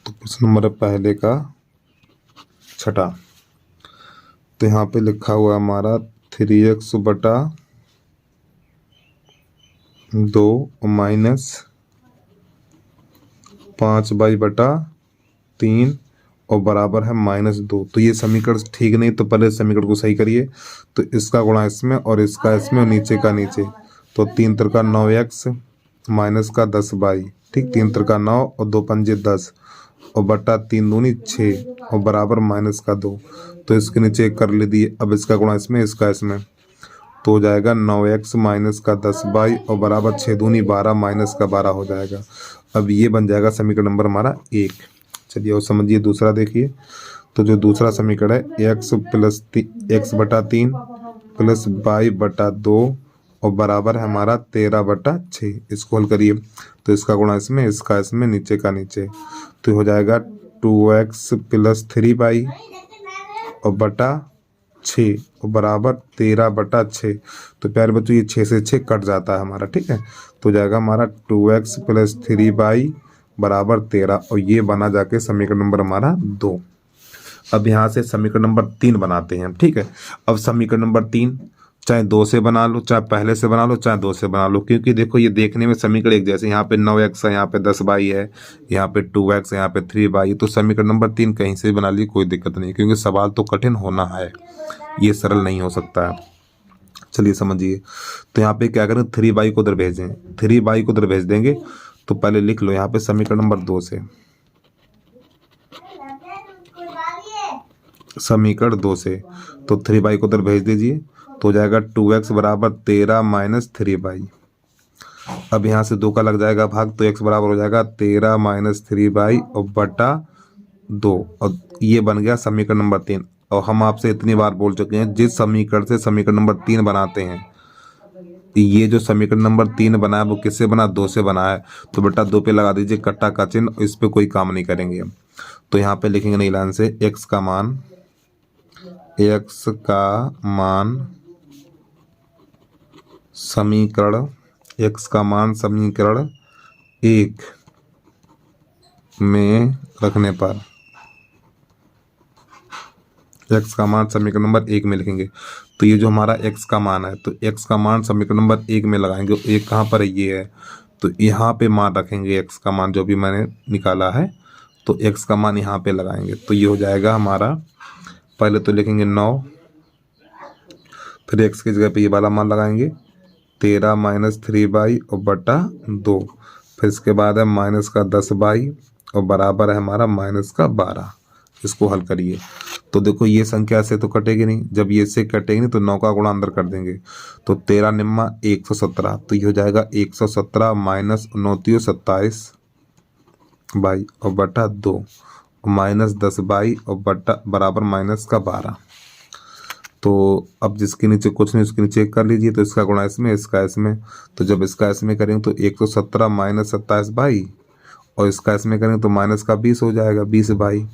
तो प्रश्न नंबर पहले का छठा, तो यहाँ पे लिखा हुआ हमारा 3x बटा 2 माइनस 5y बटा 3 और बराबर है -2। तो ये समीकरण ठीक नहीं, तो पहले समीकरण को सही करिए। तो इसका गुणा इसमें और इसका इसमें और नीचे का नीचे, तो 3 3 9x माइनस का 10y, ठीक, 3 3 9 और 2 पंजे 10 और बटा 3 दूनी 6 और बराबर -2। तो इसके नीचे एक कर ले दिए। अब इसका गुणा इसमें इसका इसमें, तो हो जाएगा 9x माइनस का 10y और बराबर 6 दूनी 12 माइनस का 12 हो जाएगा। अब ये बन जाएगा समीकरण नंबर हमारा 1। चलिए और समझिए दूसरा देखिए। तो जो दूसरा समीकरण है x बटा 3 प्लस y बटा 2 और बराबर है हमारा 13/6। इसको हल करिए, तो इसका गुणा इसमें इसका इसमें नीचे का नीचे, तो हो जाएगा 2x प्लस 3y और बटा 6 और बराबर 13/6। तो प्यारे बच्चों ये 6 से 6 कट जाता है हमारा, ठीक है, तो जाएगा हमारा 2x प्लस 3y बराबर 13 और ये बना जाके समीकरण नंबर हमारा 2। अब यहाँ से समीकरण नंबर 3 बनाते हैं हम, ठीक है। अब समीकरण नंबर 3 चाहे 2 से बना लो, चाहे पहले से बना लो, चाहे 2 से बना लो, क्योंकि देखो ये देखने में समीकरण एक जैसे, यहाँ पे 9x है, यहाँ पे 10y है, यहाँ पे 2x है, यहाँ पे 3y, तो समीकरण नंबर 3 कहीं से भी बना ली कोई दिक्कत नहीं, क्योंकि सवाल तो कठिन होना है, ये सरल नहीं हो सकता है। चलिए समझिए, तो यहाँ पे क्या करें, 3y को उधर भेजें, 3y को उधर भेज देंगे, तो पहले लिख लो यहाँ पे समीकरण नंबर 2 से, समीकरण 2 से, तो 3y को उधर भेज दीजिए, तो हो जाएगा 2x बराबर 13 माइनस 3y। अब यहाँ से 2 का लग जाएगा भाग, तो x बराबर हो जाएगा 13 माइनस 3y और बटा 2, और ये बन गया समीकरण नंबर 3। और हम आपसे इतनी बार बोल चुके हैं, जिस समीकरण से समीकरण नंबर 3 बनाते हैं, ये जो समीकरण नंबर 3 बना है वो किससे बना, 2 से बना है, तो बेटा 2 पे लगा दीजिए कट्टा का चिन्ह, इस पे कोई काम नहीं करेंगे। तो यहाँ पे लिखेंगे नहीं लाइन से x का मान समीकरण, x का मान समीकरण 1 में रखने पर, x का मान समीकरण नंबर 1 में लिखेंगे। तो ये जो हमारा x का मान है, तो x का मान समीकरण नंबर 1 में लगाएंगे, 1 कहाँ पर है, ये है, तो यहाँ पे मान रखेंगे, x का मान जो भी मैंने निकाला है, तो x का मान यहाँ पे लगाएंगे, तो ये हो जाएगा हमारा, पहले तो लिखेंगे 9, फिर x की जगह पे ये वाला मान लगाएंगे 13 माइनस 3y और बटा 2, फिर इसके बाद है माइनस का 10y और बराबर है हमारा माइनस का 12। इसको हल करिए, तो देखो ये संख्या से तो कटेगी नहीं, जब ये से कटेगी नहीं तो 9 का गुणा अंदर कर देंगे, तो 13 निम्मा 117, तो ये हो जाएगा 117 माइनस 9 27 बाई और बटा 2 माइनस 10 बाई और बटा बराबर माइनस का 12। तो अब जिसके नीचे कुछ नहीं उसके नीचे 1 कर लीजिए, तो इसका गुणा इसमें, इसका इसमें, तो जब इसका इसमें करेंगे तो 117 माइनस 27 बाई और इसका इसमें करेंगे तो माइनस का 20 हो जाएगा, 20 बाई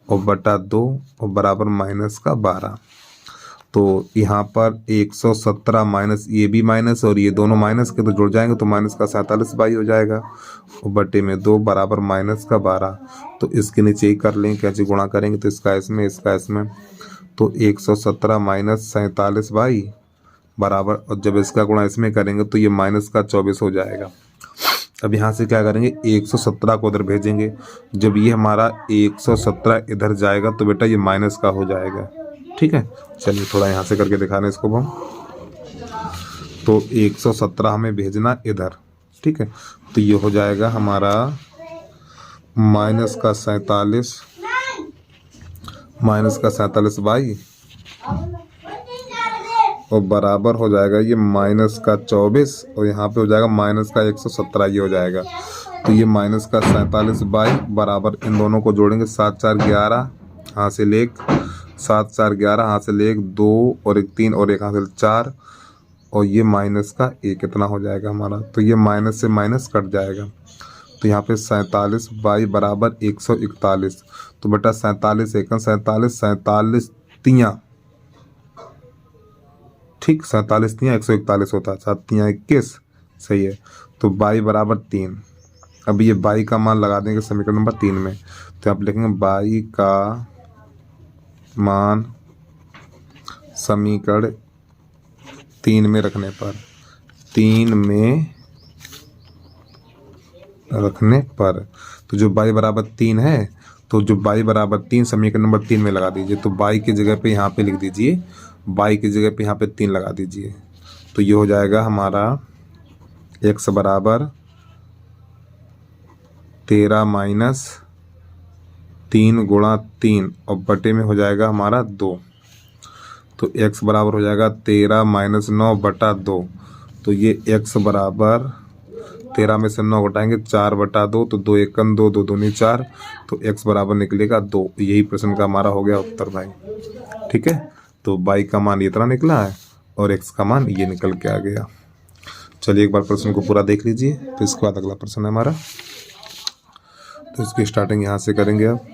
और बटा 2 और बराबर माइनस का 12। तो यहाँ पर 117 माइनस ये भी माइनस और ये दोनों माइनस के तो जुड़ जाएंगे, तो माइनस का 47 बाई हो जाएगा और बटे में 2 बराबर माइनस का 12। तो इसके नीचे ही कर लेंगे, कैसे गुणा करेंगे, तो इसका इसमें, इसका इसमें, तो 117 माइनस 47 बाई बराबर, और जब इसका गुणा इसमें करेंगे तो ये माइनस का 24 हो जाएगा। अब यहाँ से क्या करेंगे, 117 को उधर भेजेंगे, जब ये हमारा 117 इधर जाएगा तो बेटा ये माइनस का हो जाएगा, ठीक है। चलिए थोड़ा यहाँ से करके दिखा रहे हैं इसको हम, तो 117 हमें भेजना इधर, ठीक है, तो ये हो जाएगा हमारा माइनस का 47 बाई और बराबर हो जाएगा ये माइनस का 24 और यहाँ पे हो जाएगा माइनस का 117, ये हो जाएगा, तो ये माइनस का 47 बाई बराबर, इन दोनों को जोड़ेंगे 7 4 11, यहाँ से ले 7 4 11, यहाँ से ले 2 और 1 3 और 1 यहाँ से 4, और ये माइनस का 1 कितना हो जाएगा हमारा, तो ये माइनस से माइनस कट जाएगा, तो यहाँ पे 47 बाई बराबर 141, तो बेटा 47 एकम 47, 47 तियाँ, ठीक, 47 तियाँ 141 होता है, 7 तियाँ 21, सही है, तो बाई बराबर 3। अब ये बाई का मान लगा देंगे समीकरण नंबर 3 में, तो आप लिखेंगे बाई का मान समीकरण 3 में रखने पर, 3 में रखने पर, तो जो बाई बराबर 3 है, तो जो बाई बराबर 3 समीकरण नंबर 3 में लगा दीजिए, तो बाई की जगह पे यहाँ पे लिख दीजिए, बाई की जगह पे यहाँ पे 3 लगा दीजिए, तो ये हो जाएगा हमारा x बराबर 13 माइनस 3 गुणा 3 और बटे में हो जाएगा हमारा 2, तो x बराबर हो जाएगा 13 माइनस 9 बटा 2, तो ये x बराबर 13 में से 9 घटाएंगे 4 बटा 2, तो 2 एकम 2, 2 दूनी 4, तो x बराबर निकलेगा 2। यही प्रश्न का हमारा हो गया उत्तर भाई, ठीक है। तो बाई का मान ये तरह निकला है और x का मान ये निकल के आ गया। चलिए एक बार प्रश्न को पूरा देख लीजिए, तो इसके बाद अगला प्रश्न है हमारा, तो इसकी स्टार्टिंग यहाँ से करेंगे अब।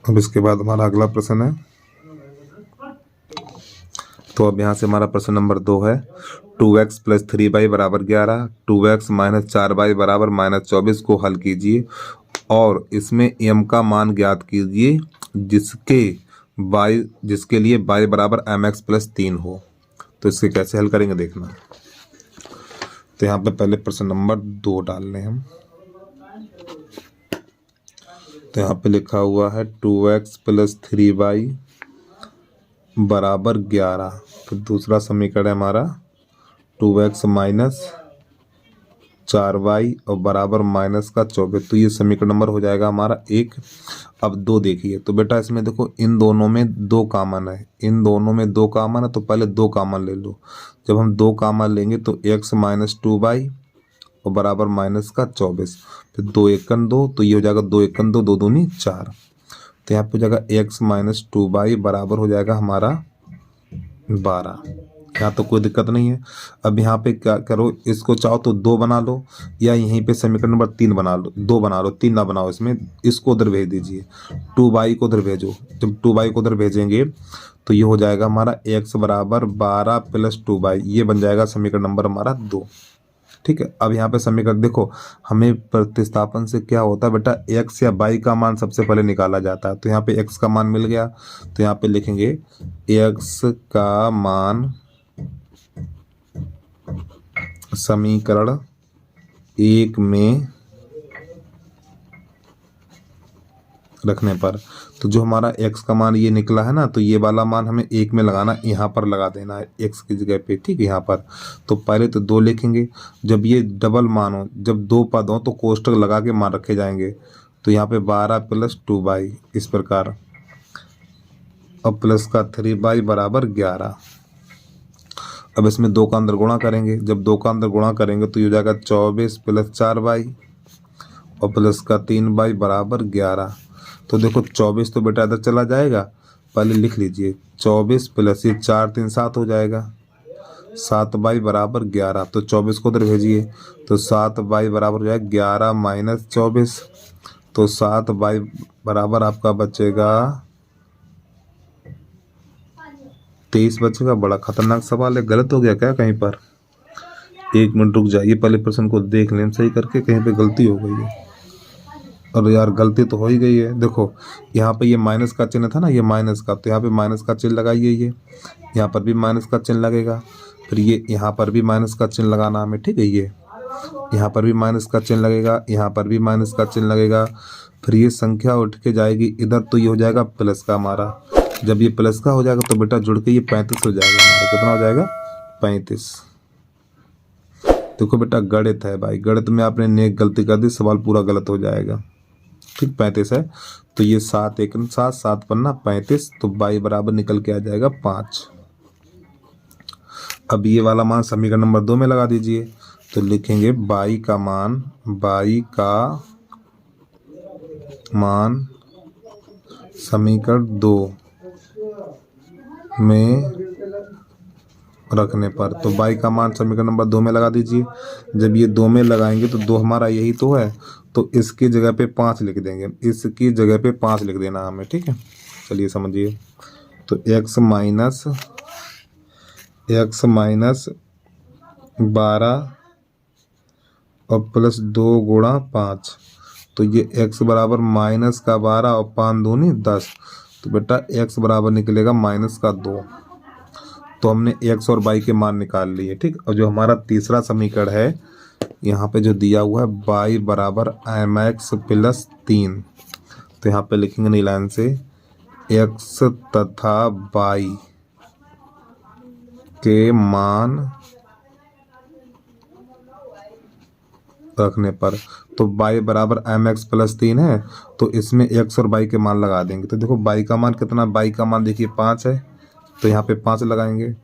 अब इसके बाद हमारा अगला प्रश्न है। तो अब यहाँ से हमारा प्रश्न नंबर 2 है 2x प्लस 3y बराबर 11, 2x माइनस 4y बराबर -24 को हल कीजिए और इसमें m का मान ज्ञात कीजिए जिसके लिए y बराबर mx प्लस 3 हो। तो इसके कैसे हल करेंगे देखना। तो यहाँ पे पहले प्रश्न नंबर 2 डाल लें हम। तो यहाँ पे लिखा हुआ है 2x प्लस 3y बराबर 11। तो दूसरा समीकरण है हमारा 2x माइनस 4y और बराबर -24। तो ये समीकरण नंबर हो जाएगा हमारा 1। अब 2 देखिए। तो बेटा इसमें देखो इन दोनों में 2 कॉमन है, इन दोनों में 2 कॉमन है, तो पहले 2 कॉमन ले लो। जब हम 2 कॉमन लेंगे तो x माइनस 2y और बराबर -24। फिर 2 एकन 2, तो ये हो जाएगा 2 एकन 2, 2 दूनी 4। तो यहाँ पे हो जाएगा x माइनस 2y बराबर हो जाएगा हमारा 12। यहाँ तो कोई दिक्कत नहीं है। अब यहाँ पे क्या करो, इसको चाहो तो 2 बना लो या यहीं पे समीकरण नंबर 3 बना लो। 2 बना लो, 3 ना बनाओ इसमें। इसको उधर भेज दीजिए, 2y को उधर भेजो। जब 2y को उधर भेजेंगे तो ये हो जाएगा हमारा x बराबर 12 प्लस 2y। ये बन जाएगा समीकरण नंबर हमारा 2। ठीक है। अब यहाँ पे समीकरण देखो, हमें प्रतिस्थापन से क्या होता है बेटा, x या y का मान सबसे पहले निकाला जाता है। तो यहाँ पे x का मान मिल गया, तो यहाँ पे लिखेंगे x का मान समीकरण 1 में रखने पर, तो जो हमारा x का मान ये निकला है ना, तो ये वाला मान हमें 1 में लगाना, यहाँ पर लगा देना है x की जगह पे। ठीक है। यहाँ पर तो पहले तो 2 लिखेंगे। जब ये डबल मान हो, जब 2 पद हो, तो कोष्टक लगा के मान रखे जाएंगे। तो यहाँ पे 12 प्लस 2y इस प्रकार, और प्लस का 3y बराबर 11। अब इसमें 2 का अंदर गुणा करेंगे। जब 2 का अंदर गुणा करेंगे तो ये हो जाएगा 24 प्लस 4y और प्लस का 3y बराबर 11। तो देखो 24 तो बेटा इधर चला जाएगा, पहले लिख लीजिए 24 प्लस ये 4 3 7 हो जाएगा, 7y बराबर 11। तो 24 को उधर भेजिए, तो 7y बराबर हो जाएगा 11 माइनस 24। तो 7y बराबर आपका बचेगा 23 बचेगा। बड़ा खतरनाक सवाल है, गलत हो गया क्या कहीं पर? 1 मिनट रुक जाइए, पहले प्रश्न को देख लें सही करके, कहीं पे गलती हो गई है। और यार गलती तो हो ही गई है। देखो यहाँ पे ये माइनस का चिन्ह था ना, ये माइनस का, तो यहाँ पे माइनस का चिन्ह लगाइए। ये यहाँ पर भी माइनस का चिन्ह लगेगा, फिर ये यहाँ पर भी माइनस का चिन्ह लगाना हमें। ठीक है। ये यहाँ पर भी माइनस का चिन्ह लगेगा, यहाँ पर भी माइनस का चिन्ह लगेगा। फिर ये संख्या उठ के जाएगी इधर, तो ये हो जाएगा प्लस का हमारा। जब ये प्लस का हो जाएगा तो बेटा जुड़ के ये 35 हो जाएगा हमारा। कितना हो जाएगा? 35। देखो बेटा गणित है भाई, गणित में आपने नेक गलती कर दी, सवाल पूरा गलत हो जाएगा। ठीक, 35 है। तो ये 7 1 7, 7 पन्ना 35, तो y बराबर निकल के आ जाएगा 5। अब ये वाला मान समीकरण नंबर 2 में लगा दीजिए। तो लिखेंगे y का मान समीकरण 2 में रखने पर, तो y का मान समीकरण नंबर 2 में लगा दीजिए। जब ये 2 में लगाएंगे तो 2 हमारा यही तो है, तो इसकी जगह पे 5 लिख देंगे, इसकी जगह पे 5 लिख देना हमें। ठीक है। चलिए समझिए। तो x माइनस 12 और प्लस 2 गुणा 5, तो ये x बराबर माइनस का 12 और 5 दूनी 10। तो बेटा x बराबर निकलेगा माइनस का 2। तो हमने x और y के मान निकाल लिए। ठीक। और जो हमारा तीसरा समीकरण है, यहाँ पे जो दिया हुआ है y बराबर mx प्लस 3, तो यहाँ पे लिखेंगे नीलान से x तथा y के मान रखने पर, तो y बराबर mx प्लस 3 है, तो इसमें x और y के मान लगा देंगे। तो देखो y का मान कितना, y का मान देखिए 5 है, तो यहाँ पे 5 लगाएंगे।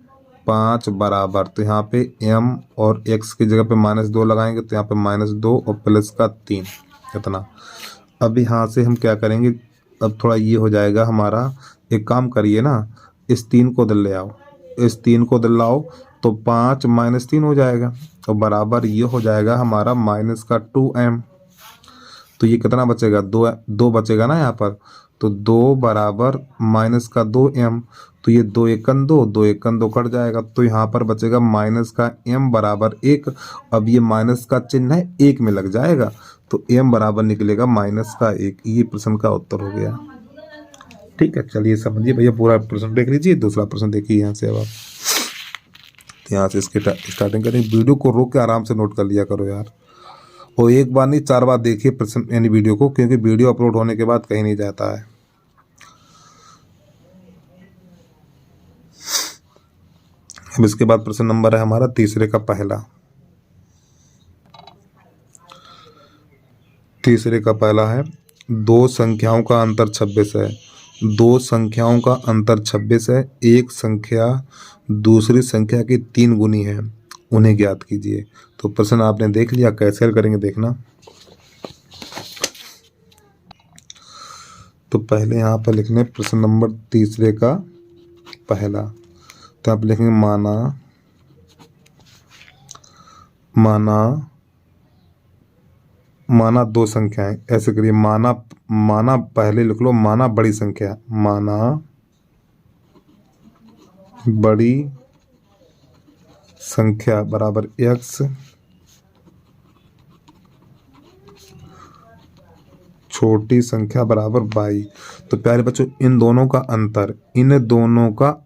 5 बराबर, तो यहाँ पे m और x की जगह पे -2 लगाएंगे, तो यहाँ पे -2 और प्लस का 3 कितना। अब यहाँ से हम क्या करेंगे, अब थोड़ा ये हो जाएगा हमारा। एक काम करिए ना, इस 3 को उधर ले आओ, इस 3 को उधर लाओ, तो 5 - 3 हो जाएगा, और बराबर ये हो जाएगा हमारा -2m। तो ये कितना बचेगा, 2 बचेगा ना यहाँ पर। तो 2 बराबर माइनस का 2m, तो ये 2 एकन 2, 2 एकन 2 कट जाएगा, तो यहाँ पर बचेगा माइनस का m बराबर 1। अब ये माइनस का चिन्ह है 1 में लग जाएगा, तो m बराबर निकलेगा माइनस का 1। ये प्रश्न का उत्तर हो गया। ठीक है, चलिए समझिए भैया, पूरा प्रश्न देख लीजिए। दूसरा प्रश्न देखिए यहाँ से। अब आप यहाँ से इसके स्टार्टिंग करें। वीडियो को रोक के आराम से नोट कर लिया करो यार, और एक बार नहीं 4 बार देखिए प्रश्न यानी वीडियो को, क्योंकि वीडियो अपलोड होने के बाद कहीं नहीं जाता है। अब इसके बाद प्रश्न नंबर है हमारा तीसरे का पहला। तीसरे का पहला है, दो संख्याओं का अंतर 26 है। दो संख्याओं का अंतर 26 है। एक संख्या दूसरी संख्या की 3 गुनी है, उन्हें ज्ञात कीजिए। तो प्रश्न आपने देख लिया, कैसे हल करेंगे देखना। तो पहले यहाँ पर लिखने प्रश्न नंबर तीसरे का पहला, तो आप लिखेंगे माना दो संख्याएं। ऐसे करिए, माना पहले लिख लो, माना बड़ी संख्या, माना बड़ी संख्या बराबर x, छोटी संख्या बराबर y। तो प्यारे बच्चों, इन दोनों का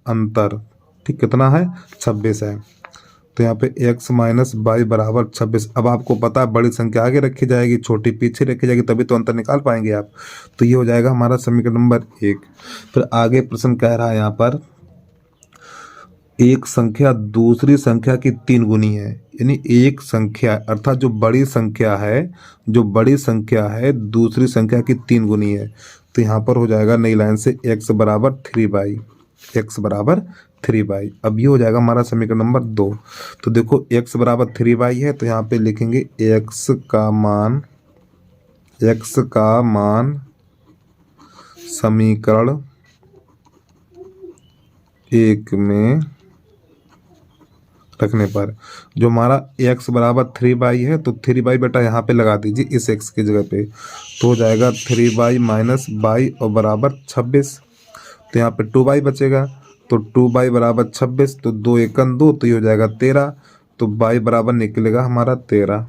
अंतर ठीक कितना है? 26 है। तो यहाँ पे x माइनस वाई बराबर 26। अब आपको पता है बड़ी संख्या आगे रखी जाएगी, छोटी पीछे रखी जाएगी, तभी तो अंतर निकाल पाएंगे आप। तो ये हो जाएगा हमारा समीकरण नंबर 1। फिर आगे प्रश्न कह रहा है यहाँ पर, एक संख्या दूसरी संख्या की 3 गुनी है। यानी एक संख्या अर्थात जो बड़ी संख्या है दूसरी संख्या की 3 गुनी है। तो यहाँ पर हो जाएगा नई लाइन से x बराबर 3y, x बराबर 3y। अब ये हो जाएगा हमारा समीकरण नंबर 2। तो देखो x बराबर 3y है, तो यहाँ पे लिखेंगे x का मान समीकरण 1 में रखने पर जो हमारा x बराबर 3y है, तो 3y बेटा यहाँ पे लगा दीजिए इस x की जगह पे, तो हो जाएगा 3y माइनस y और बराबर 26। तो यहाँ पे 2y बचेगा, तो 2y बराबर 26, तो 2 एकन 2, तो ये हो जाएगा 13। तो y बराबर निकलेगा हमारा 13।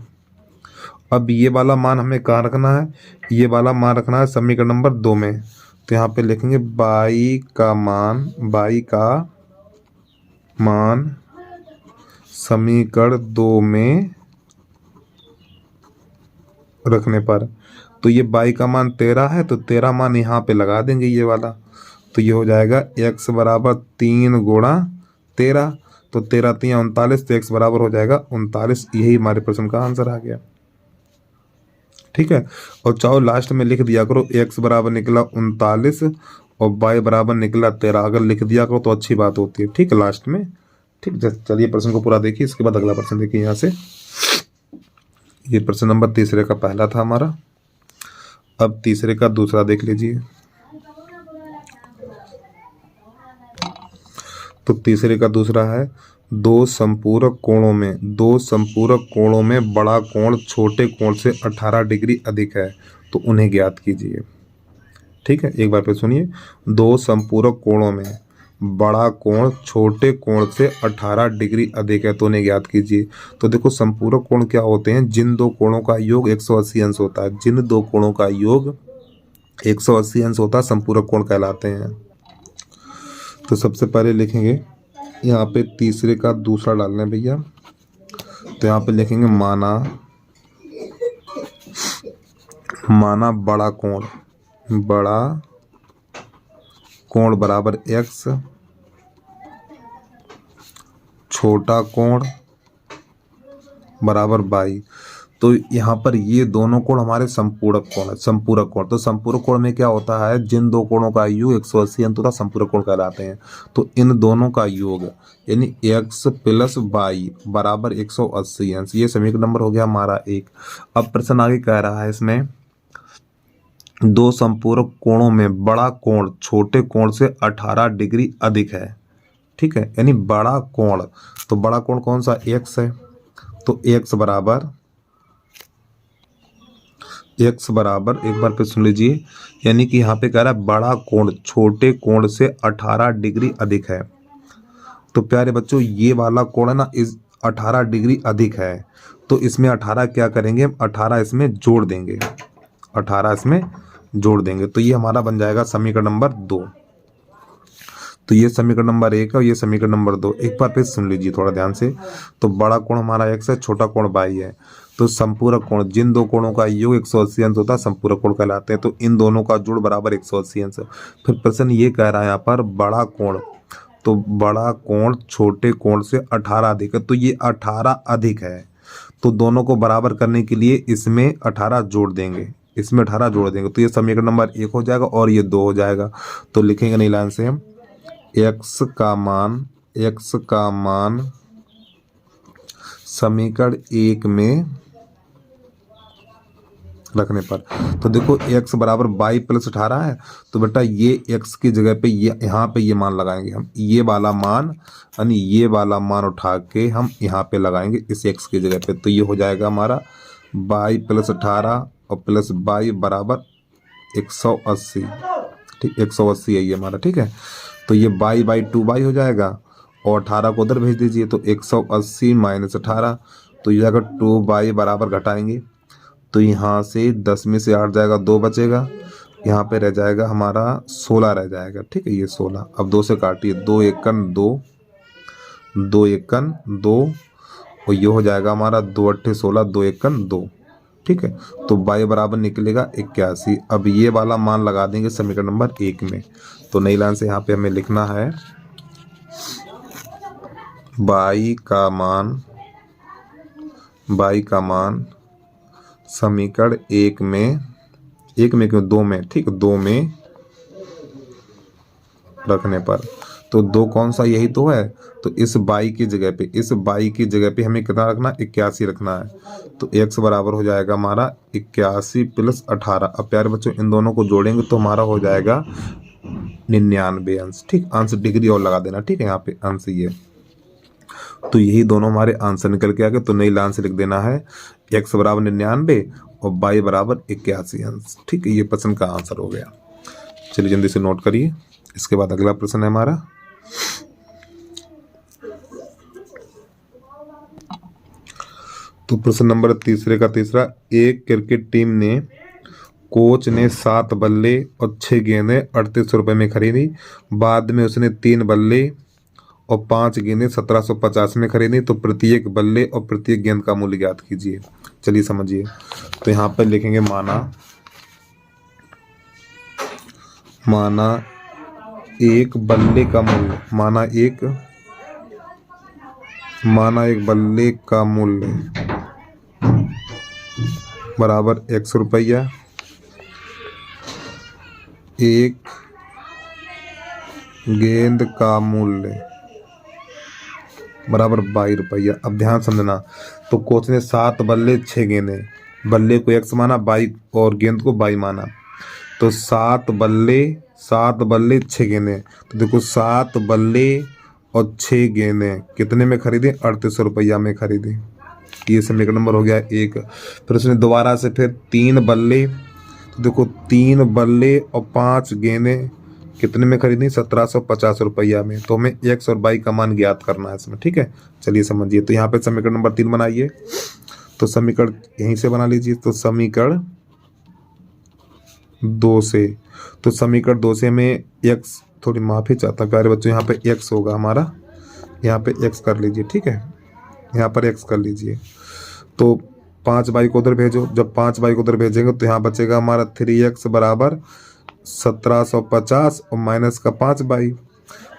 अब ये वाला मान हमें कहाँ रखना है? ये वाला मान रखना है समीकरण नंबर 2 में। तो यहाँ पे लिखेंगे y का मान समीकरण 2 में रखने पर, तो ये y का मान 13 है, तो 13 मान यहाँ पे लगा देंगे ये वाला। तो ये हो जाएगा x बराबर 3 गुणा 13, तो 13 3 39, तो x बराबर हो जाएगा 39। यही हमारे प्रश्न का आंसर आ गया। ठीक है, और चाहो लास्ट में लिख दिया करो x बराबर निकला 39 और y बराबर निकला 13, अगर लिख दिया करो तो अच्छी बात होती है। ठीक है, लास्ट में। ठीक, चलिए प्रश्न को पूरा देखिए, इसके बाद अगला प्रश्न देखिए यहाँ से। ये प्रश्न नंबर तीसरे का पहला था हमारा। अब तीसरे का दूसरा देख लीजिए। तो तीसरे का दूसरा है, दो संपूरक कोणों में बड़ा कोण छोटे कोण से 18 डिग्री अधिक है, तो उन्हें ज्ञात कीजिए। ठीक है, एक बार फिर सुनिए। दो संपूरक कोणों में बड़ा कोण छोटे कोण से 18 डिग्री अधिक है, तो उन्हें ज्ञात कीजिए। तो देखो संपूरक कोण क्या होते हैं? जिन दो कोणों का योग 180 अंश होता है, जिन दो कोणों का योग 180 अंश होता है, संपूरक कोण कहलाते हैं। तो सबसे पहले लिखेंगे यहाँ पे तीसरे का दूसरा डालना है भैया। तो यहाँ पे लिखेंगे माना बड़ा कोण बराबर x, छोटा कोण बराबर y। तो यहाँ पर ये दोनों कोण हमारे संपूरक कोण है, संपूरक कोण। तो संपूरक कोण में क्या होता है? जिन दो कोणों का योग 180 अंश होता है, संपूरक कोण कहलाते हैं। तो इन दोनों का योग यानी x प्लस y बराबर 180 अंश, ये समीकरण नंबर हो गया हमारा 1। अब प्रश्न आगे कह रहा है इसमें, दो संपूरक कोणों में बड़ा कोण छोटे कोण से 18 डिग्री अधिक है। ठीक है, यानी बड़ा कोण, तो बड़ा कोण कौन सा? x है। तो x बराबर x बराबर, एक बार फिर सुन लीजिए, यानी कि यहाँ पे कह रहा है बड़ा कोण छोटे कोण से 18 डिग्री अधिक है। तो प्यारे बच्चों ये वाला कोण है ना, इस 18 डिग्री अधिक है, तो इसमें 18 क्या करेंगे हम, 18 इसमें जोड़ देंगे, 18 इसमें जोड़ देंगे, तो ये हमारा बन जाएगा समीकरण नंबर 2। तो ये समीकरण नंबर 1 है और ये समीकरण नंबर 2। एक बार फिर सुन लीजिए थोड़ा ध्यान से। तो बड़ा कोण हमारा x है, छोटा कोण y है। तो संपूरक कोण, जिन दो कोणों का योग 180 अंश होता है संपूरक कोण कहलाते हैं। तो इन दोनों का जोड़ बराबर 180 अंश। फिर प्रश्न ये कह रहा है यहाँ पर बड़ा कोण, तो बड़ा कोण छोटे कोण से 18 अधिक है, तो ये 18 अधिक है, तो दोनों को बराबर करने के लिए इसमें 18 जोड़ देंगे, इसमें 18 जोड़ देंगे, तो ये समीकरण नंबर 1 हो जाएगा और ये 2 हो जाएगा। तो लिखेंगे नहीं लाइन से हम x का मान समीकरण 1 में रखने पर, तो देखो x बराबर 22 प्लस 18 है, तो बेटा ये x की जगह पे ये यहाँ पे ये मान लगाएंगे हम, ये वाला मान, यानी ये वाला मान उठा के हम यहाँ पे लगाएंगे इस x की जगह पे, तो ये हो जाएगा हमारा 22 प्लस 18 और प्लस 22 बराबर 180। ठीक, 180 है ये हमारा। ठीक है, तो ये 22/2 हो जाएगा और 18 को उधर भेज दीजिए, तो 180 माइनस 18, तो ये जाएगा 2 बराबर घटाएंगे, तो यहाँ से 10 में से 8 जाएगा, 2 बचेगा, यहाँ पे रह जाएगा हमारा 16 रह जाएगा। ठीक है, ये 16, अब 2 से काटिए, 2 एकन 2, 2 एकन 2, और ये हो जाएगा हमारा 2 अट्ठे 16, 2 एकन 2। ठीक है, तो y बराबर निकलेगा 81। अब ये वाला मान लगा देंगे समीकरण नंबर 1 में, तो नई लाइन से यहाँ पे हमें लिखना है y का मान समीकरण 1 में, 1 में क्यों, 2 में, ठीक, 2 में रखने पर, तो 2 कौन सा, यही तो है, तो इस y की जगह पे, इस y की जगह पे हमें कितना रखना, 81 रखना है, तो x बराबर हो जाएगा हमारा 81 प्लस 18। अब प्यारे बच्चों इन दोनों को जोड़ेंगे तो हमारा हो जाएगा 99 अंश। ठीक, अंश डिग्री और लगा देना, ठीक है, यहाँ पे अंश ये, तो यही दोनों हमारे आंसर निकल के आ गए। तो नई लाइन से लिख देना है x बराबर 99 और y बराबर 81 अंश। ठीक है, ये प्रश्न का आंसर हो गया। चलिए जल्दी से नोट करिए। इसके बाद अगला प्रश्न है हमारा, तो प्रश्न नंबर तीसरे का तीसरा, एक क्रिकेट टीम ने, कोच ने 7 बल्ले और 6 गेंदें 3800 रुपये में खरीदी, बाद में उसने 3 बल्ले और 5 गेंदें 1750 में खरीदी, तो प्रत्येक बल्ले और प्रत्येक गेंद का मूल्य ज्ञात कीजिए। चलिए समझिए, तो यहाँ पर लिखेंगे माना एक बल्ले का मूल्य, माना एक बल्ले का मूल्य बराबर 100 रुपया, एक गेंद का मूल्य बराबर 22 रुपया। अब ध्यान समझना, तो कोच ने 7 बल्ले 6 गेंदें, बल्ले को x माना, बाई और गेंद को बाई माना, तो 7 बल्ले 6 गेंदें, तो देखो 7 बल्ले और 6 गेंदें कितने में खरीदे, 3800 रुपया में खरीदे। ये समीकरण नंबर हो गया 1। फिर उसने दोबारा से फिर 3 बल्ले, तो देखो 3 बल्ले और 5 गेंदें कितने में खरीदी, 1750 रुपया में। तो हमें x और y का मान ज्ञात करना है इसमें। ठीक है, चलिए समझिए। तो यहाँ पे समीकरण नंबर 3 बनाइए, तो समीकरण यहीं से बना लीजिए। तो समीकरण 2 से, तो समीकरण 2 से हमें x, थोड़ी माफ़ी चाहता हूँ प्यारे बच्चों, यहाँ पे x होगा हमारा, यहाँ पे x कर लीजिए। ठीक है, यहाँ पर x कर लीजिए। तो 5y को उधर भेजो, जब 5y को उधर भेजेंगे तो यहाँ बचेगा हमारा 3x बराबर 1750 और माइनस का 5y।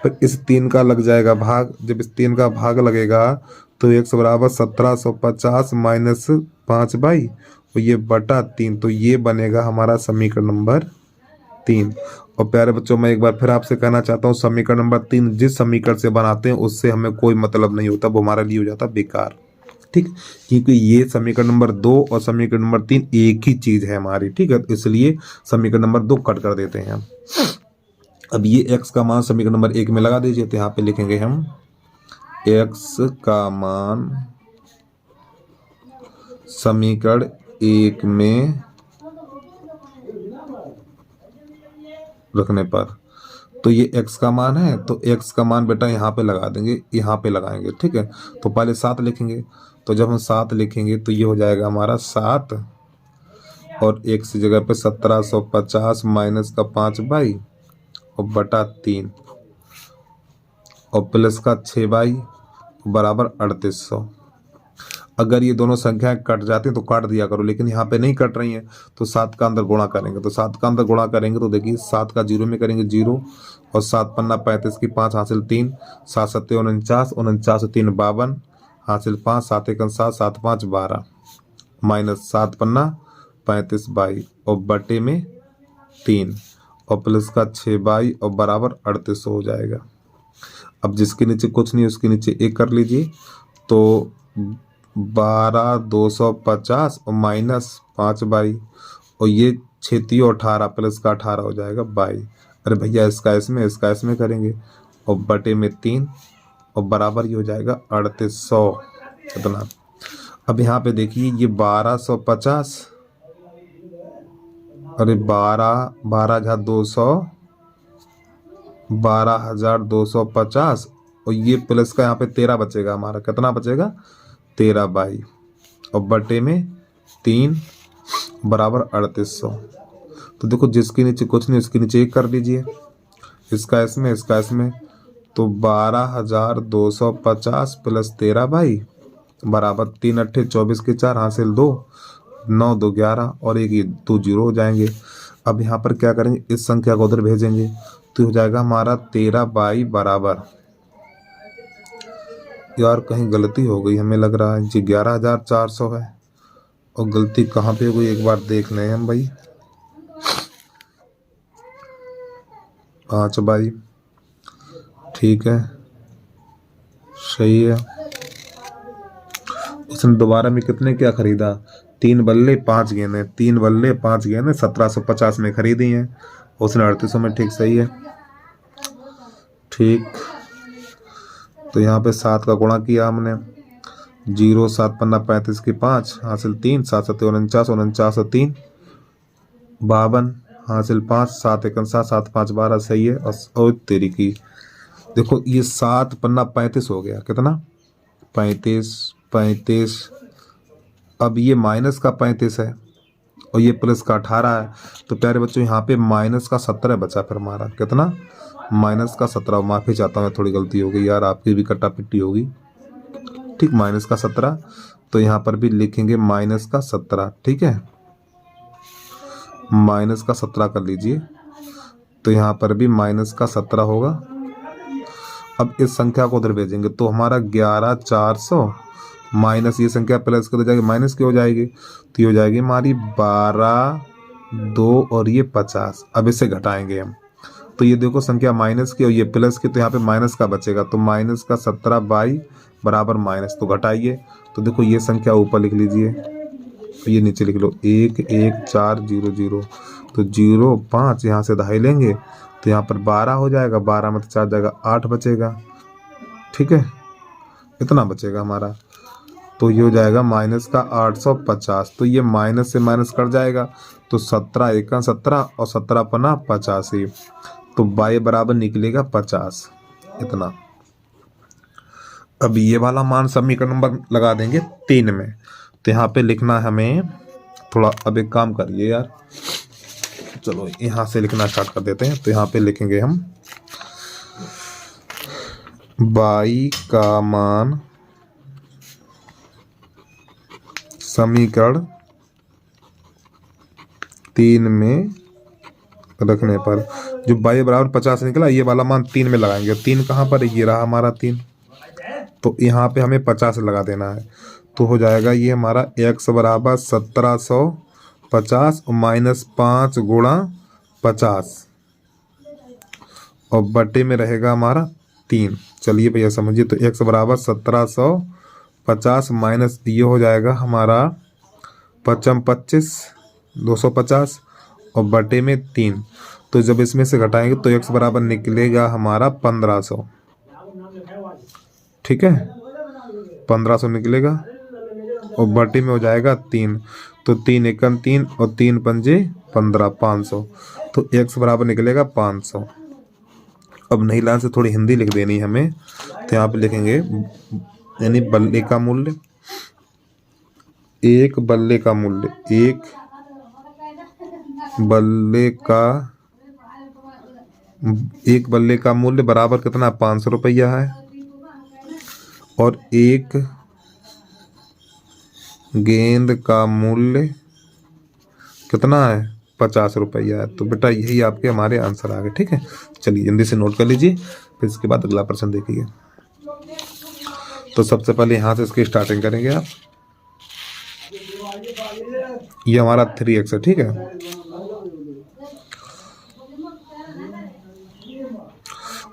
फिर इस 3 का लग जाएगा भाग, जब इस 3 का भाग लगेगा तो x बराबर 1750 माइनस 5y और ये बटा 3, तो ये बनेगा हमारा समीकरण नंबर 3। और प्यारे बच्चों मैं एक बार फिर आपसे कहना चाहता हूँ, समीकरण नंबर 3 जिस समीकरण से बनाते हैं उससे हमें कोई मतलब नहीं होता, वो हमारे लिए हो जाता बेकार। ठीक, क्योंकि ये समीकरण नंबर 2 और समीकरण नंबर 3 एक ही चीज है हमारी। ठीक है, इसलिए समीकरण नंबर 2 कट कर देते हैं हम। अब ये x का मान समीकरण नंबर 1 में लगा दीजिए, तो यहाँ पे लिखेंगे हम x का मान समीकरण 1 में रखने पर। तो ये x का मान है, तो x का मान बेटा यहाँ पे लगा देंगे, यहाँ पे लगाएंगे, ठीक है। तो पहले 7 लिखेंगे, तो जब हम 7 लिखेंगे तो ये हो जाएगा हमारा 7 और x की जगह पे 1750 माइनस का 5/, और बटा 3 और प्लस का 6/, बराबर 3800। अगर ये दोनों संख्याएं कट जाती हैं तो काट दिया करो, लेकिन यहाँ पे नहीं कट रही हैं, तो 7 का अंदर गुणा करेंगे। तो 7 का अंदर गुणा करेंगे तो देखिए 7 का 0 में करेंगे 0, और 7 पन्ना 35 की 5 हासिल 3, 7 सत्ते 49, 49 3 52 हासिल 5, 7 1 7, 7 5 12 माइनस 7 पन्ना 35/, और बटे में 3 और प्लस का 6/, और बराबर 3800 हो जाएगा। अब जिसके नीचे कुछ नहीं उसके नीचे 1 कर लीजिए, तो 12,250 और माइनस 5/, और ये 6 18 प्लस का 18 हो जाएगा 22। अरे भैया इसका इसमें करेंगे, और बटे में 3 और बराबर ये हो जाएगा 3800 इतना। अब यहाँ पे देखिए ये 1250, अरे 12,250 और ये प्लस का यहाँ पे 13 बचेगा हमारा, कितना बचेगा 13/, और बटे में 3 बराबर 3800। तो देखो जिसके नीचे कुछ नहीं उसके नीचे 1 कर दीजिए, इसका इसमें, तो 12,250 प्लस 13/, बराबर 3 अट्ठे 24 के 4 हासिल 2, 9 2 11 और एक ये 2 0 हो जाएंगे। अब यहाँ पर क्या करेंगे, इस संख्या को उधर भेजेंगे, तो हो जाएगा हमारा 13/, बराबर, यार कहीं गलती हो गई हमें लग रहा है जी, 11,400 है, और गलती कहाँ पे हो गई एक बार देख लें हम भाई। 5/, ठीक है, सही है। उसने दोबारा में कितने क्या खरीदा, 3 बल्ले 5 गेंदें, 3 बल्ले 5 गेंदें 1750 में खरीदी हैं, उसने 3800 में, ठीक सही है, ठीक। तो यहाँ पे 7 का गुणा किया हमने, 0 7 पन्ना 35 की 5 हासिल 3, 7 सत्ते 49, 49 और 3 52 हासिल 5, 7 1 7, 7 5 12 सही है। और तेरी की देखो ये 7 पन्ना 35 हो गया, कितना 35। अब ये माइनस का 35 है और ये प्लस का 18 है, तो प्यारे बच्चों यहाँ पे माइनस का 17 बचा फिर हमारा, कितना माइनस का 17। माफ़ी चाहता हूँ, थोड़ी गलती हो गई यार, आपकी भी कट्टा पिट्टी होगी, ठीक, माइनस का 17। तो यहाँ पर भी लिखेंगे माइनस का 17, ठीक है, माइनस का 17 कर लीजिए, तो यहाँ पर भी माइनस का 17 होगा। अब इस संख्या को उधर भेजेंगे तो हमारा 11,400 माइनस ये संख्या प्लस कर जाएगी, माइनस की हो जाएगी, तो ये हो जाएगी हमारी 12 2 और ये 50। अब इसे घटाएंगे हम, तो ये देखो संख्या माइनस की और ये प्लस की, तो यहाँ पे माइनस का बचेगा, तो माइनस का 17/, बराबर माइनस, तो घटाइए, तो देखो ये संख्या ऊपर लिख लीजिए, तो ये नीचे लिख लो 1 1 4 0 0, तो 0 5 यहाँ से दहाई लेंगे, तो यहाँ पर 12 हो जाएगा, 12 में 4 जाएगा 8 बचेगा, ठीक है, इतना बचेगा हमारा। तो ये हो जाएगा माइनस का 850, तो ये माइनस से माइनस कट जाएगा, तो 17 1 17 और 17 पना 85, तो y बराबर निकलेगा 50 इतना। अब ये वाला मान समीकरण नंबर लगा देंगे 3 में, तो यहाँ पे लिखना है हमें थोड़ा, अब एक काम करिए यार, चलो यहाँ से लिखना स्टार्ट कर देते हैं। तो यहाँ पे लिखेंगे हम y का मान समीकरण 3 में रखने पर, जो y बराबर 50 निकला, ये वाला मान 3 में लगाएंगे। 3 कहाँ पर है, ये रहा हमारा 3, तो यहाँ पे हमें 50 लगा देना है, तो हो जाएगा ये हमारा x बराबर 1750 और माइनस 5 गुणा 50 और बटे में रहेगा हमारा 3। चलिए भैया समझिए, तो x बराबर 1750 माइनस ये हो जाएगा हमारा 55 25 250 और बटे में 3, तो जब इसमें से घटाएंगे तो x बराबर निकलेगा हमारा 1500, ठीक है, 1500 निकलेगा और बटे में हो जाएगा 3, तो 3 1 3 और 3 पंजे 15 500। तो x बराबर निकलेगा 500। अब नई लाइन से थोड़ी हिंदी लिख देनी है हमें, तो यहाँ पे लिखेंगे यानी बल्ले का मूल्य, एक बल्ले का मूल्य, एक बल्ले का, एक बल्ले का मूल्य बराबर कितना, 500 रुपया है। और एक गेंद का मूल्य कितना है, 50 रुपया है। तो बेटा यही आपके हमारे आंसर आ गए। ठीक है, चलिए जल्दी से नोट कर लीजिए, फिर इसके बाद अगला प्रश्न देखिए। तो सबसे पहले यहाँ से इसकी स्टार्टिंग करेंगे आप। ये हमारा 3x है। ठीक है,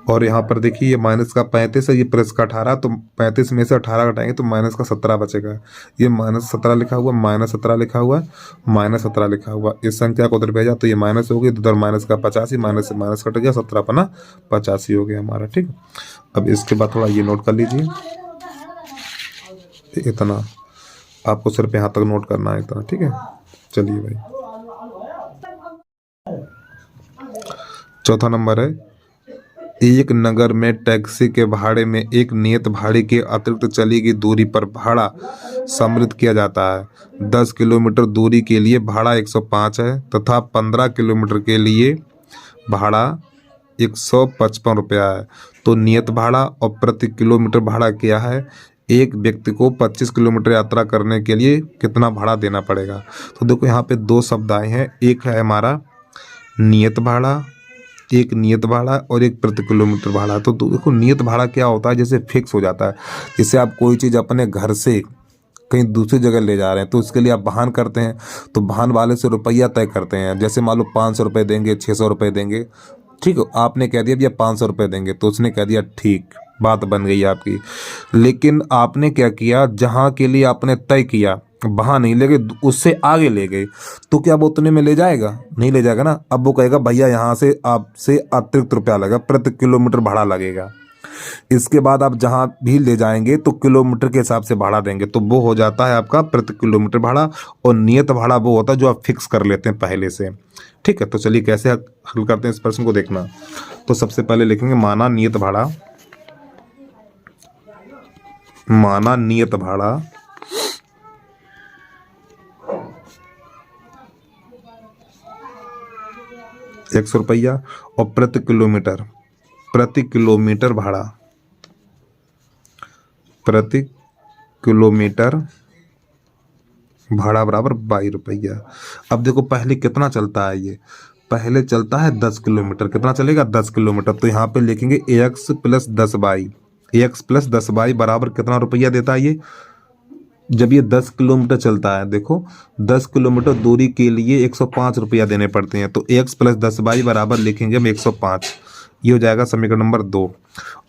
और यहाँ पर देखिए ये माइनस का 35 है, ये प्लस का 18, तो 35 में से 18 घटाएंगे तो माइनस का 17 बचेगा। ये -17 लिखा हुआ, -17 लिखा हुआ, -17 लिखा हुआ। इस संख्या को उधर भेजा तो ये माइनस हो गई, तो उधर माइनस का 85, माइनस से माइनस कट गया, 17 पना 85 हो गया हमारा। ठीक, अब इसके बाद थोड़ा ये नोट कर लीजिए, इतना आपको सिर्फ यहाँ तक नोट करना है, इतना। ठीक है, चलिए भाई चौथा नंबर है, एक नगर में टैक्सी के भाड़े में एक नियत भाड़े के अतिरिक्त चली गई दूरी पर भाड़ा सम्मिलित किया जाता है। 10 किलोमीटर दूरी के लिए भाड़ा 105 है तथा 15 किलोमीटर के लिए भाड़ा 155 रुपया है। तो नियत भाड़ा और प्रति किलोमीटर भाड़ा क्या है? एक व्यक्ति को 25 किलोमीटर यात्रा करने के लिए कितना भाड़ा देना पड़ेगा? तो देखो यहाँ पे दो शब्द आए हैं, एक है हमारा नियत भाड़ा, एक नियत भाड़ा और एक प्रति किलोमीटर भाड़ा। तो देखो नियत भाड़ा क्या होता है, जैसे फिक्स हो जाता है। जैसे आप कोई चीज़ अपने घर से कहीं दूसरी जगह ले जा रहे हैं तो उसके लिए आप वाहन करते हैं, तो वाहन वाले से रुपया तय करते हैं। जैसे मान लो 500 रुपये देंगे, 600 रुपये देंगे, ठीक है, आपने कह दिया भैया 500 रुपये देंगे, तो उसने कह दिया ठीक, बात बन गई आपकी। लेकिन आपने क्या किया, जहाँ के लिए आपने तय किया वहाँ नहीं ले गए, उससे आगे ले गए, तो क्या वो उतने में ले जाएगा? नहीं ले जाएगा ना। अब वो कहेगा भैया यहाँ से आपसे अतिरिक्त रुपया लगेगा, प्रति किलोमीटर भाड़ा लगेगा। इसके बाद आप जहाँ भी ले जाएंगे तो किलोमीटर के हिसाब से भाड़ा देंगे, तो वो हो जाता है आपका प्रति किलोमीटर भाड़ा। और नियत भाड़ा वो होता है जो आप फिक्स कर लेते हैं पहले से। ठीक है, तो चलिए कैसे हल करते हैं इस प्रश्न को देखना। तो सबसे पहले लिखेंगे माना नियत भाड़ा, माना नियत भाड़ा 100 रुपया और प्रति किलोमीटर भाड़ा, प्रति किलोमीटर भाड़ा बराबर 22 रुपया। अब देखो पहले कितना चलता है, ये पहले चलता है 10 किलोमीटर। कितना चलेगा? 10 किलोमीटर। तो यहाँ पे लिखेंगे AX + 10/, AX + 10/, बराबर कितना रुपया देता है ये? जब ये 10 किलोमीटर चलता है, देखो 10 किलोमीटर दूरी के लिए 105 रुपया देने पड़ते हैं। तो AX + 10/, बराबर लिखेंगे हम 105। ये हो जाएगा समीकरण नंबर 2।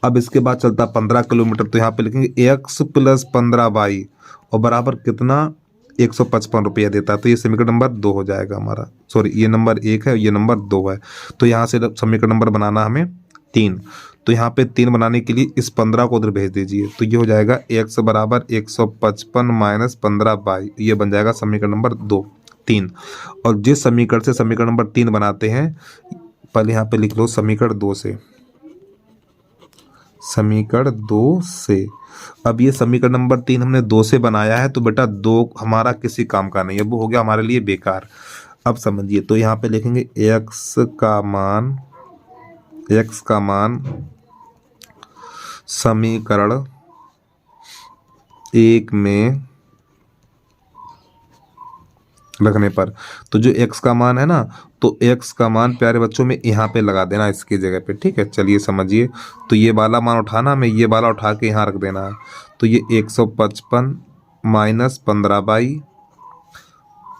अब इसके बाद चलता 15 किलोमीटर, तो यहाँ पे लिखेंगे AX + 15/, और बराबर कितना? 155 रुपया देता है। तो ये समीकरण नंबर 2 हो जाएगा हमारा। सॉरी, ये नंबर 1 है, ये नंबर 2 है। तो यहाँ से समीकरण नंबर बनाना हमें 3। तो यहाँ पे 3 बनाने के लिए इस 15 को उधर भेज दीजिए, तो ये हो जाएगा x बराबर 155 - 15/, ये बन जाएगा समीकरण नंबर 2 3। और जिस समीकरण से समीकरण नंबर 3 बनाते हैं, पहले यहाँ पे लिख लो समीकरण 2 से, समीकरण 2 से। अब ये समीकरण नंबर 3 हमने 2 से बनाया है, तो बेटा 2 हमारा किसी काम का नहीं है, वो हो गया हमारे लिए बेकार। अब समझिए, तो यहाँ पे लिखेंगे x का मान समीकरण 1 में रखने पर, तो जो x का मान है ना, तो x का मान प्यारे बच्चों में यहाँ पे लगा देना इसकी जगह पे। ठीक है, चलिए समझिए। तो ये वाला मान उठाना, हमें ये वाला उठा के यहाँ रख देना है। तो ये 155 - 15/,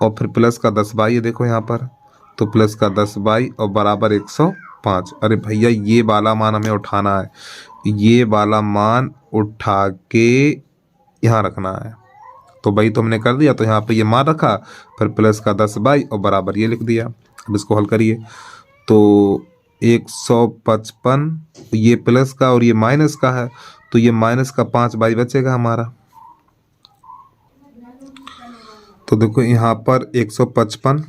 और फिर प्लस का 10/, ये देखो यहाँ पर, तो प्लस का 10/, और बराबर 105। अरे भैया ये वाला मान हमें उठाना है, ये वाला मान उठा के यहाँ रखना है। तो भाई तो हमने कर दिया, तो यहाँ पे ये मान रखा, फिर प्लस का 10/, और बराबर ये लिख दिया। अब इसको हल करिए, तो 155, ये प्लस का और ये माइनस का है, तो ये माइनस का 5/, बचेगा हमारा। तो देखो यहाँ पर 155,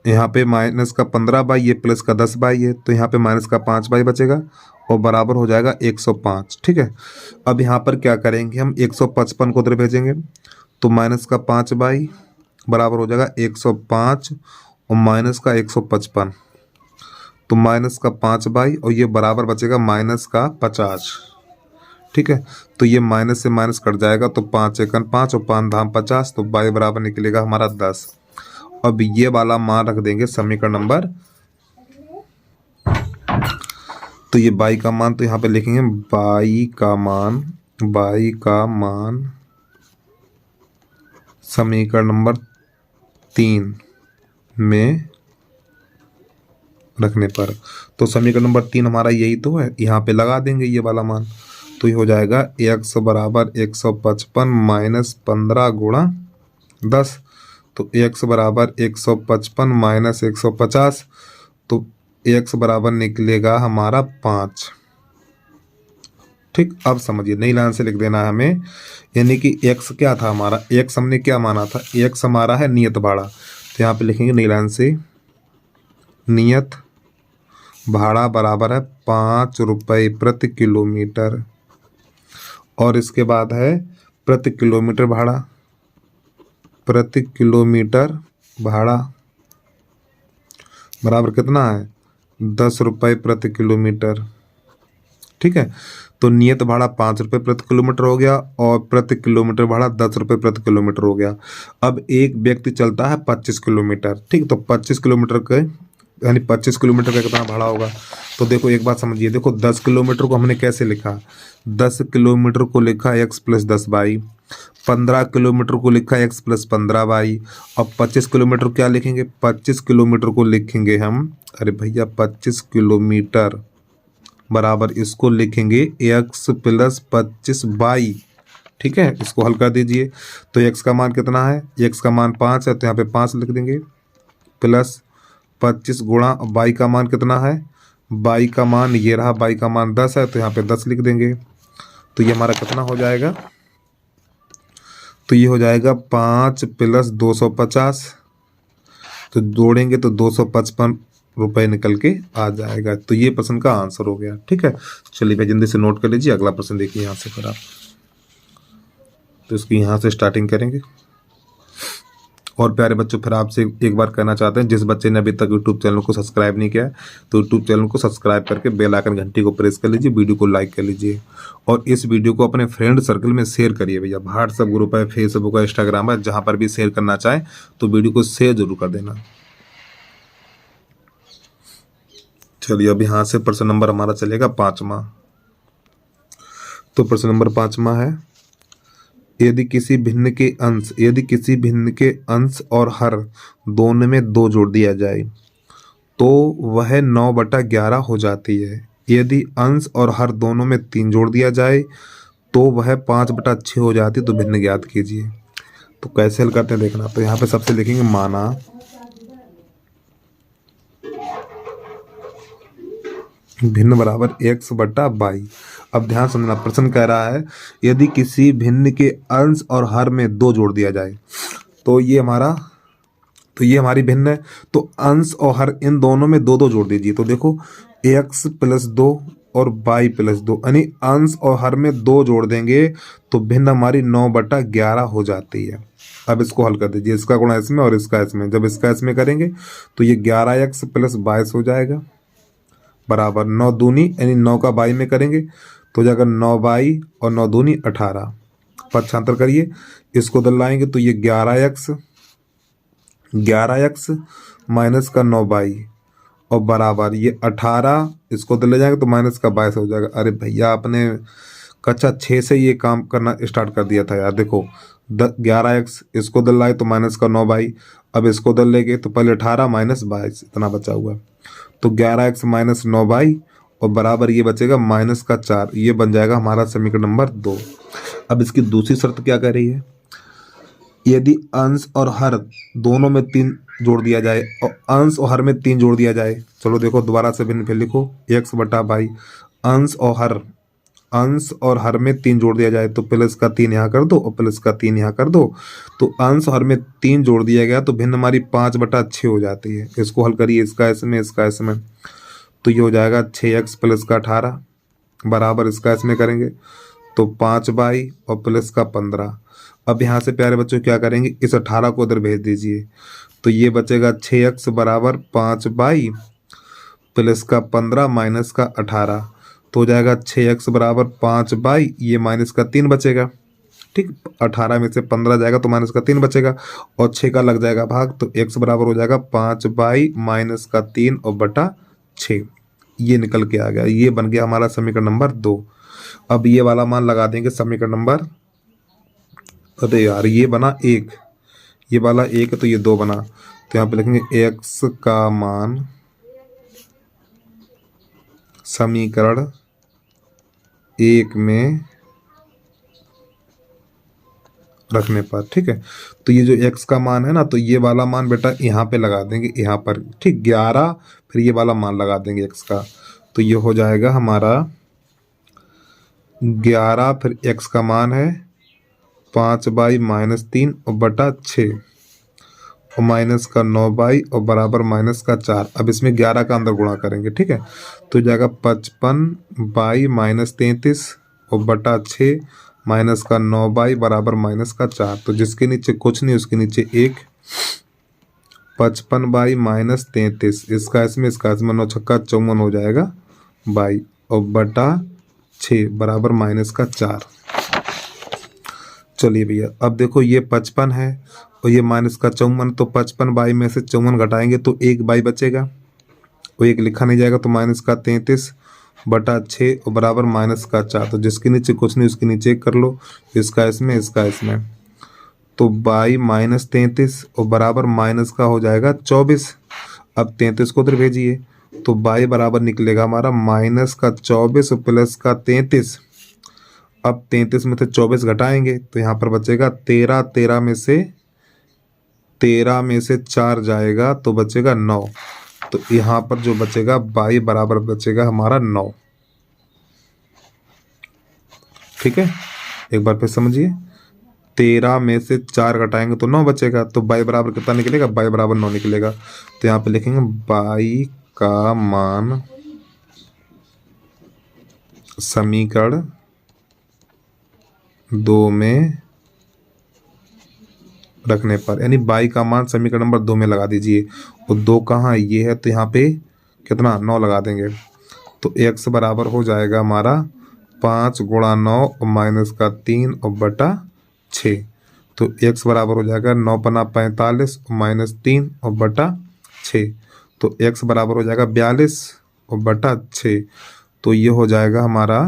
यहाँ पे माइनस का 15 बाई, ये प्लस का 10 बाई है, तो यहाँ पे माइनस का 5 बाई बचेगा और बराबर हो जाएगा 105। ठीक है, अब यहाँ पर क्या करेंगे हम, 155 को उधर भेजेंगे, तो माइनस का 5 बाई बराबर हो जाएगा 105 और माइनस का 155, तो माइनस का 5 बाई और ये बराबर बचेगा माइनस का 50। ठीक है, तो ये माइनस से माइनस कट जाएगा, तो 5 एकन 5 और 5 धाम 50, तो बाई बराबर निकलेगा हमारा 10। अब ये वाला मान रख देंगे समीकरण नंबर, तो ये बाई का मान तो यहाँ पे लिखेंगे बाई का मान समीकरण नंबर 3 में रखने पर, तो समीकरण नंबर 3 हमारा यही तो है, यहाँ पे लगा देंगे ये वाला मान, तो ये हो जाएगा x बराबर 155 माइनस 15 गुणा 10, तो x बराबर 155 माइनस 150, तो x बराबर निकलेगा हमारा 5। ठीक, अब समझिए नई लाइन से लिख देना है हमें, यानी कि x क्या था हमारा, x हमने क्या माना था, x हमारा है नियत भाड़ा, तो यहाँ पे लिखेंगे नई लाइन से नियत भाड़ा बराबर है 5 रुपये प्रति किलोमीटर, और इसके बाद है प्रति किलोमीटर भाड़ा बराबर कितना है, 10 रुपये प्रति किलोमीटर। ठीक है, तो नियत भाड़ा 5 रुपये प्रति किलोमीटर हो गया और प्रति किलोमीटर भाड़ा 10 रुपये प्रति किलोमीटर हो गया। अब एक व्यक्ति चलता है 25 किलोमीटर, ठीक, तो 25 किलोमीटर के यानी 25 किलोमीटर का कितना भाड़ा होगा, तो देखो एक बात समझिए, देखो 10 किलोमीटर को हमने कैसे लिखा, 10 किलोमीटर को लिखा x प्लस 10 बाई, 15 किलोमीटर को लिखा x प्लस 15 बाई, अब 25 किलोमीटर क्या लिखेंगे, 25 किलोमीटर को लिखेंगे हम, अरे भैया 25 किलोमीटर बराबर इसको लिखेंगे x प्लस 25 बाई। ठीक है, इसको हल कर दीजिए, तो x का मान कितना है, x का मान 5 है, तो यहाँ पे 5 लिख देंगे, प्लस 25 गुणा बाई का मान कितना है, बाई का मान ये रहा, बाई का मान 10 है, तो यहाँ पे 10 लिख देंगे, तो ये हमारा कितना हो जाएगा, तो ये हो जाएगा 5 प्लस 250, तो जोड़ेंगे तो 255 रुपये निकल के आ जाएगा, तो ये प्रश्न का आंसर हो गया। ठीक है, चलिए भाई जल्दी से नोट कर लीजिए, अगला प्रश्न देखिए यहाँ से फिर आप, तो इसकी यहाँ से स्टार्टिंग करेंगे। और प्यारे बच्चों, फिर आपसे एक बार कहना चाहते हैं, जिस बच्चे ने अभी तक यूट्यूब चैनल को सब्सक्राइब नहीं किया है तो यूट्यूब चैनल को सब्सक्राइब करके बेल आइकन घंटी को प्रेस कर लीजिए, वीडियो को लाइक कर लीजिए और इस वीडियो को अपने फ्रेंड सर्कल में शेयर करिए भैया। व्हाट्सएप ग्रुप है, फेसबुक है, इंस्टाग्राम है, जहाँ पर भी शेयर करना चाहें तो वीडियो को शेयर जरूर कर देना। चलिए अब यहाँ से प्रश्न नंबर हमारा चलेगा 5वां। तो प्रश्न नंबर 5वां है, यदि किसी भिन्न के अंश और हर दोनों में 2 जोड़ दिया जाए तो वह 9/11 हो जाती है। यदि अंश और हर दोनों में 3 जोड़ दिया जाए तो वह 5/6 हो जाती है। तो भिन्न ज्ञात कीजिए। तो कैसे हल करते हैं देखना। तो यहाँ पे सबसे लिखेंगे माना भिन्न बराबर x/22। अब ध्यान समझना, प्रश्न कह रहा है यदि किसी भिन्न के अंश और हर में 2 जोड़ दिया जाए तो ये हमारी भिन्न है। तो अंश और हर इन दोनों में 2 जोड़ दीजिए। तो देखो x + 2 और y + 2 यानी अंश और हर में 2 जोड़ देंगे तो भिन्न हमारी 9/11 हो जाती है। अब इसको हल कर दीजिए, इसका गुणा इसमें और इसका इसमें। जब इसका इसमें करेंगे तो ये 11x + 22 हो जाएगा बराबर 9 दूनी यानी 9 का 22 में करेंगे तो हो जाएगा 9y और 9 दूनी 18। पक्षांतर करिए, इसको उधर लाएंगे तो ये 11x माइनस का 9y और बराबर ये 18, इसको उधर ले जाएंगे तो माइनस का 22 हो जाएगा। अरे भैया आपने कक्षा 6 से ये काम करना स्टार्ट कर दिया था यार। देखो 11x इसको उधर लाए तो माइनस का 9y, अब इसको उधर ले गए तो पहले 18 माइनस 22 इतना बचा हुआ है। तो 11x माइनस 9y और बराबर ये बचेगा माइनस का 4। ये बन जाएगा हमारा समीकरण नंबर 2। अब इसकी दूसरी शर्त क्या कह रही है, यदि अंश और हर दोनों में 3 जोड़ दिया जाए और अंश और हर में 3 जोड़ दिया जाए। चलो देखो दोबारा से भिन्न फिर लिखो x/22 अंश और अंश और हर में 3 जोड़ दिया जाए तो प्लस का 3 यहाँ कर दो और प्लस का 3 यहाँ कर दो, तो अंश और हर में 3 जोड़ दिया गया तो भिन्न हमारी 5/6 हो जाती है। इसको हल करिए, इसका इसमें इसका इसमें, तो ये हो जाएगा 6x प्लस का 18 बराबर इसका इसमें करेंगे तो 5 और प्लस का 15। अब यहाँ से प्यारे बच्चों क्या करेंगे, इस 18 को उधर भेज दीजिए तो ये बचेगा 6x बराबर 5 प्लस का 15 माइनस का 18, तो हो जाएगा 6x बराबर 5 ये माइनस का 3 बचेगा। ठीक, 18 में से 15 जाएगा तो माइनस का 3 बचेगा और 6 का लग जाएगा भाग, तो x बराबर हो जाएगा 5 माइनस का 3 और बटा 6। ये निकल के आ गया, ये बन गया हमारा समीकरण नंबर 2। अब ये वाला मान लगा देंगे समीकरण नंबर, अरे यार ये बना 1, ये वाला 1 है तो ये 2 बना, तो यहाँ पे लिखेंगे x का मान समीकरण 1 में रखने पर। ठीक है, तो ये जो x का मान है ना, तो ये वाला मान बेटा यहाँ पे लगा देंगे, यहाँ पर। ठीक, 11 फिर ये वाला मान लगा देंगे x का, तो ये हो जाएगा हमारा 11 फिर x का मान है 5 माइनस 3 और बटा 6 और माइनस का 9 और बराबर माइनस का 4। अब इसमें 11 का अंदर गुणा करेंगे। ठीक है, तो जाएगा 55 माइनस 33 और बटा 6 माइनस का 9 बराबर माइनस का 4, तो जिसके नीचे कुछ नहीं उसके नीचे 1, 55 माइनस 33, इसका इसमें 9 छक्का 54 हो जाएगा और बटा 6 बराबर माइनस का 4। चलिए भैया, अब देखो ये 55 है और ये माइनस का 54, तो 55 में से 54 घटाएंगे तो 1 बचेगा, वो 1 लिखा नहीं जाएगा, तो माइनस का 33 बटा 6 और बराबर माइनस का 4, तो जिसके नीचे कुछ नहीं उसके नीचे 1 कर लो, इसका इसमें इसका इसमें, तो माइनस 33 और बराबर माइनस का हो जाएगा 24। अब 33 को उधर भेजिए तो बराबर निकलेगा हमारा माइनस का 24 और प्लस का 33। अब 33 में से 24 घटाएंगे तो यहाँ पर बचेगा 13, 13 में से 4 जाएगा तो बचेगा 9, तो यहाँ पर जो बचेगा बराबर बचेगा हमारा 9। ठीक है, एक बार फिर समझिए, 13 में से 4 घटाएंगे तो 9 बचेगा, तो बराबर कितना निकलेगा, बराबर 9 निकलेगा। तो यहाँ पे लिखेंगे का मान समीकरण 2 में रखने पर, यानी का मान समीकरण नंबर 2 में लगा दीजिए, और 2 कहाँ ये है, तो यहाँ पे कितना 9 लगा देंगे, तो x बराबर हो जाएगा हमारा 5 गुणा 9 और माइनस का 3 और बटा 6, तो x बराबर हो जाएगा 9 पन्ना 45 और माइनस 3 और बटा 6, तो x बराबर हो जाएगा 42 और बटा 6, तो ये हो जाएगा हमारा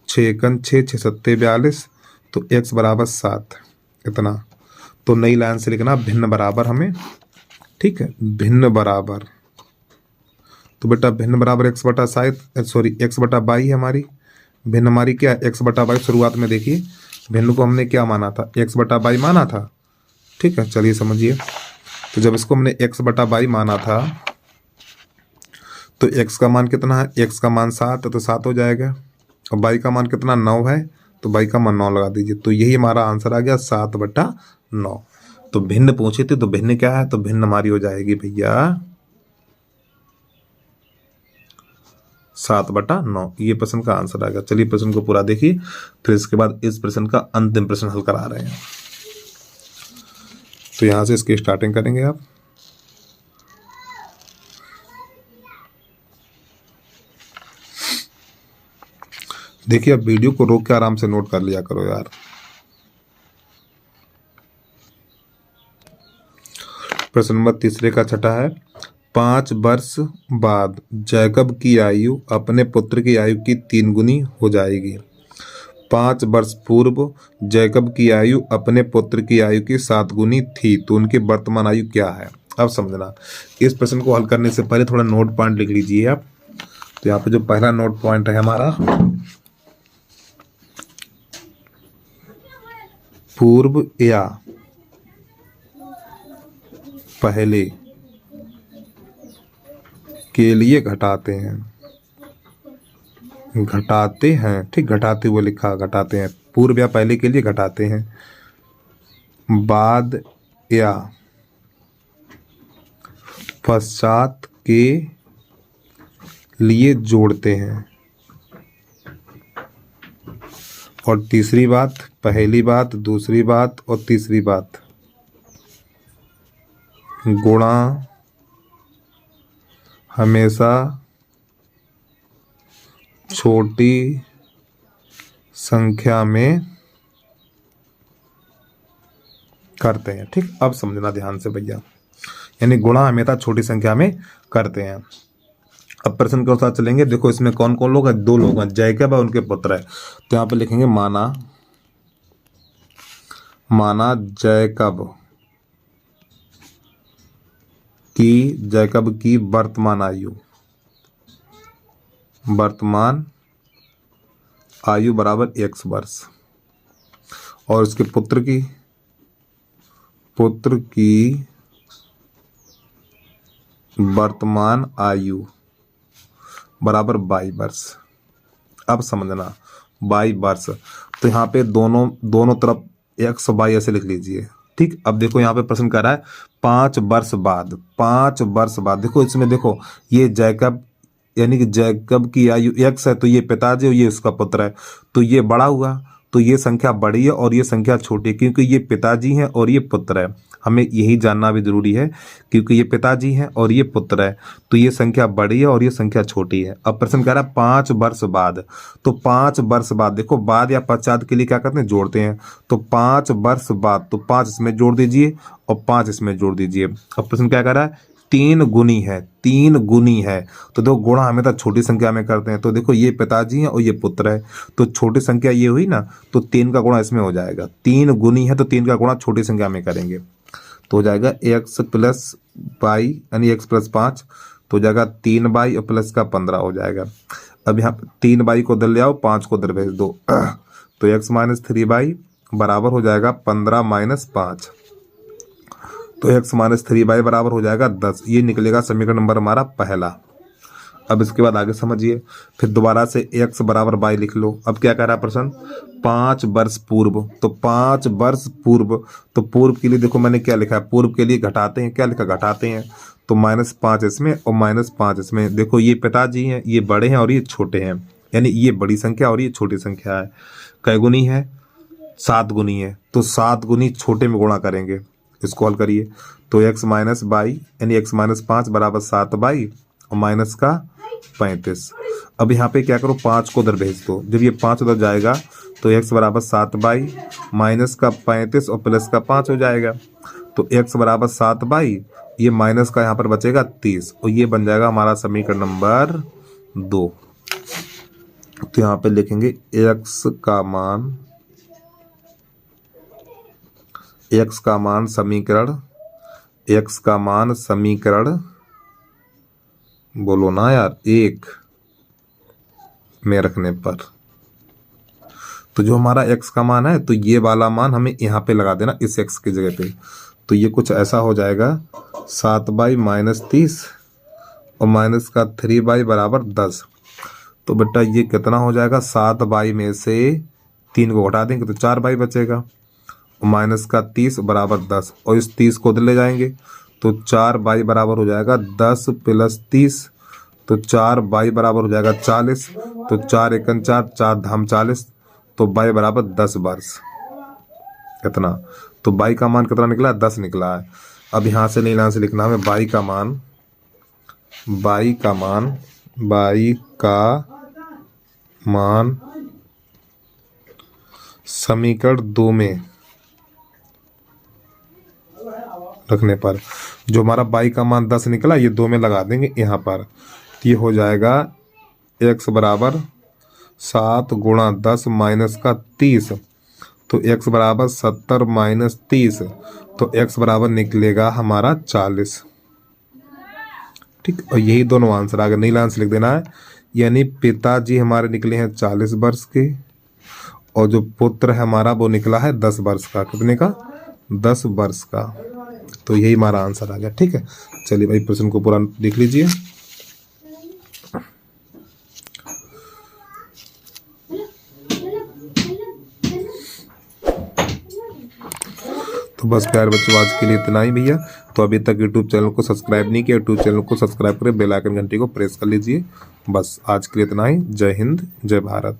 6 कन 6 6 सत्ते 42, तो x बराबर 7 इतना। तो नई लाइन से लिखना भिन्न बराबर हमें। ठीक है, भिन्न बराबर, तो बेटा भिन्न बराबर x बटा x बटा 22 है हमारी, भिन्न हमारी क्या है x बटा 22। शुरुआत में देखिए भिन्न को हमने क्या माना था, x बटा 22 माना था। ठीक है, चलिए समझिए, तो जब इसको हमने x बटा 22 माना था तो x का मान कितना है, x का मान 7 है तो 7 हो जाएगा, और 22 का मान कितना 9 है, तो 22 का मान 9 लगा दीजिए, तो यही हमारा आंसर आ गया 7/9। तो भिन्न पूछे थे, तो भिन्न क्या है, तो भिन्न हमारी हो जाएगी भैया 7/9, ये प्रश्न का आंसर आएगा। चलिए प्रश्न को पूरा देखिए, फिर इसके बाद इस प्रश्न का अंतिम प्रश्न हल करा रहे हैं। तो यहां से इसकी स्टार्टिंग करेंगे आप। देखिए, अब वीडियो को रोक के आराम से नोट कर लिया करो यार। प्रश्न नंबर 3 का छठा है, 5 वर्ष बाद जैकब की आयु अपने पुत्र की आयु की 3 गुनी हो जाएगी। 5 वर्ष पूर्व जैकब की आयु अपने पुत्र की आयु की 7 गुनी थी, तो उनकी वर्तमान आयु क्या है। अब समझना, इस प्रश्न को हल करने से पहले थोड़ा नोट पॉइंट लिख लीजिए आप। तो यहाँ पे जो पहला नोट पॉइंट है हमारा, पूर्व या पहले के लिए घटाते हैं, घटाते हैं, ठीक, घटाते हुए लिखा, घटाते हैं, पूर्व या पहले के लिए घटाते हैं, बाद या पश्चात के लिए जोड़ते हैं। और तीसरी बात, पहली बात, दूसरी बात और तीसरी बात, गुणा हमेशा छोटी संख्या में करते हैं। ठीक, अब समझना ध्यान से भैया, यानी गुणा हमेशा छोटी संख्या में करते हैं। अब प्रश्न के अनुसार चलेंगे। देखो इसमें कौन कौन लोग हैं, 2 लोग हैं, जैकब और उनके पुत्र है। तो यहाँ पे लिखेंगे माना जैकब की वर्तमान आयु बराबर x वर्ष, और उसके पुत्र की वर्तमान आयु बराबर 22 वर्ष। अब समझना 22 वर्ष, तो यहाँ पे दोनों तरफ x y ऐसे लिख लीजिए। ठीक, अब देखो यहाँ पे प्रश्न कर रहा है 5 वर्ष बाद। देखो इसमें देखो ये जैकब, यानी कि जैकब की आयु x है, तो ये पिताजी और ये उसका पुत्र है, तो ये बड़ा हुआ, तो ये संख्या बड़ी है और ये संख्या छोटी है, क्योंकि ये पिताजी हैं और ये पुत्र है। हमें यही जानना भी जरूरी है, क्योंकि ये पिताजी हैं और ये पुत्र है, तो ये संख्या बड़ी है और ये संख्या छोटी है। अब प्रश्न कह रहा है 5 वर्ष बाद, तो 5 वर्ष बाद, देखो बाद या पश्चात के लिए क्या करते हैं, जोड़ते हैं। तो 5 वर्ष बाद, तो 5 इसमें जोड़ दीजिए और 5 इसमें जोड़ दीजिए। अब प्रश्न क्या कर रहा है, 3 गुनी है, तो देखो गुणा हमेशा छोटी संख्या में करते हैं। तो देखो ये पिताजी हैं और ये पुत्र है, तो छोटी संख्या ये हुई ना, तो 3 का गुणा इसमें हो जाएगा। 3 गुनी है तो 3 का गुणा छोटी संख्या में करेंगे, तो हो जाएगा x प्लस बाई, यानी x प्लस 5, तो हो जाएगा 3 बाई और प्लस का 15 हो जाएगा। अब यहाँ 3 बाई को उधर ले आओ, 5 को उधर भेज दो, तो x माइनस 3 बाई बराबर हो जाएगा 15 माइनस 5, तो x माइनस 3 बाई बराबर हो जाएगा 10। ये निकलेगा समीकरण नंबर हमारा पहला। अब इसके बाद आगे समझिए, फिर दोबारा से x बराबर बाई लिख लो। अब क्या कह रहा है प्रश्न, 5 वर्ष पूर्व, तो 5 वर्ष पूर्व, तो पूर्व के लिए देखो मैंने क्या लिखा है, पूर्व के लिए घटाते हैं, क्या लिखा, घटाते हैं, तो -5 इसमें और -5 इसमें। देखो ये पिताजी हैं, ये बड़े हैं और ये छोटे हैं, यानी ये बड़ी संख्या और ये छोटी संख्या है। कै गुनी है, 7 गुनी है, तो 7 गुनी छोटे में गुणा करेंगे। इसको हल करिए, तो x माइनस बाई, यानी x माइनस 5 बराबर 7 बाई और माइनस का 35। अब यहाँ पे क्या करो, 5 को उधर भेज दो, जब ये 5 उधर जाएगा तो x बराबर 7 बाई माइनस का 35 और प्लस का 5 हो जाएगा, तो x बराबर 7 बाई, ये माइनस का यहाँ पर बचेगा 30, और ये बन जाएगा हमारा समीकरण नंबर 2। तो यहाँ पे लिखेंगे x का मान समीकरण बोलो ना यार 1 में रखने पर, तो जो हमारा x का मान है, तो ये वाला मान हमें यहाँ पे लगा देना इस x की जगह पे, तो ये कुछ ऐसा हो जाएगा 7 बाई माइनस 30 और माइनस का 3 बाई बराबर 10। तो बेटा ये कितना हो जाएगा, 7 बाई में से 3 को घटा देंगे तो 4 बाई बचेगा, माइनस का 30 बराबर 10, और इस 30 को उधर ले जाएंगे तो 4 बाई बराबर हो जाएगा 10 प्लस 30, तो 4 बाई बराबर हो जाएगा 40, तो 4 एकन 4, 4 धाम 40, तो बाई बराबर 10 वर्ष। कितना, तो बाई का मान कितना निकला, 10 निकला है। अब यहाँ से नीला से लिखना हमें बाई का मान समीकरण 2 में रखने पर, जो हमारा बाई का मान 10 निकला, ये 2 में लगा देंगे यहाँ पर, तो ये हो जाएगा x बराबर 7 गुणा 10 माइनस का 30, तो x बराबर 70 माइनस 30, तो x बराबर निकलेगा हमारा 40। ठीक, और यही दोनों आंसर आगे नीला आंसर लिख देना है, यानी पिताजी हमारे निकले हैं 40 वर्ष के, और जो पुत्र है हमारा वो निकला है 10 वर्ष का। कितने का, 10 वर्ष का। तो यही हमारा आंसर आ गया। ठीक है, चलिए भाई प्रश्न को पूरा देख लीजिए। तो बस प्यारे बच्चों आज के लिए इतना ही भैया। तो अभी तक यूट्यूब चैनल को सब्सक्राइब नहीं किया, यूट्यूब चैनल को सब्सक्राइब करें, बेल आइकन घंटी को प्रेस कर लीजिए। बस आज के लिए इतना ही। जय हिंद, जय भारत।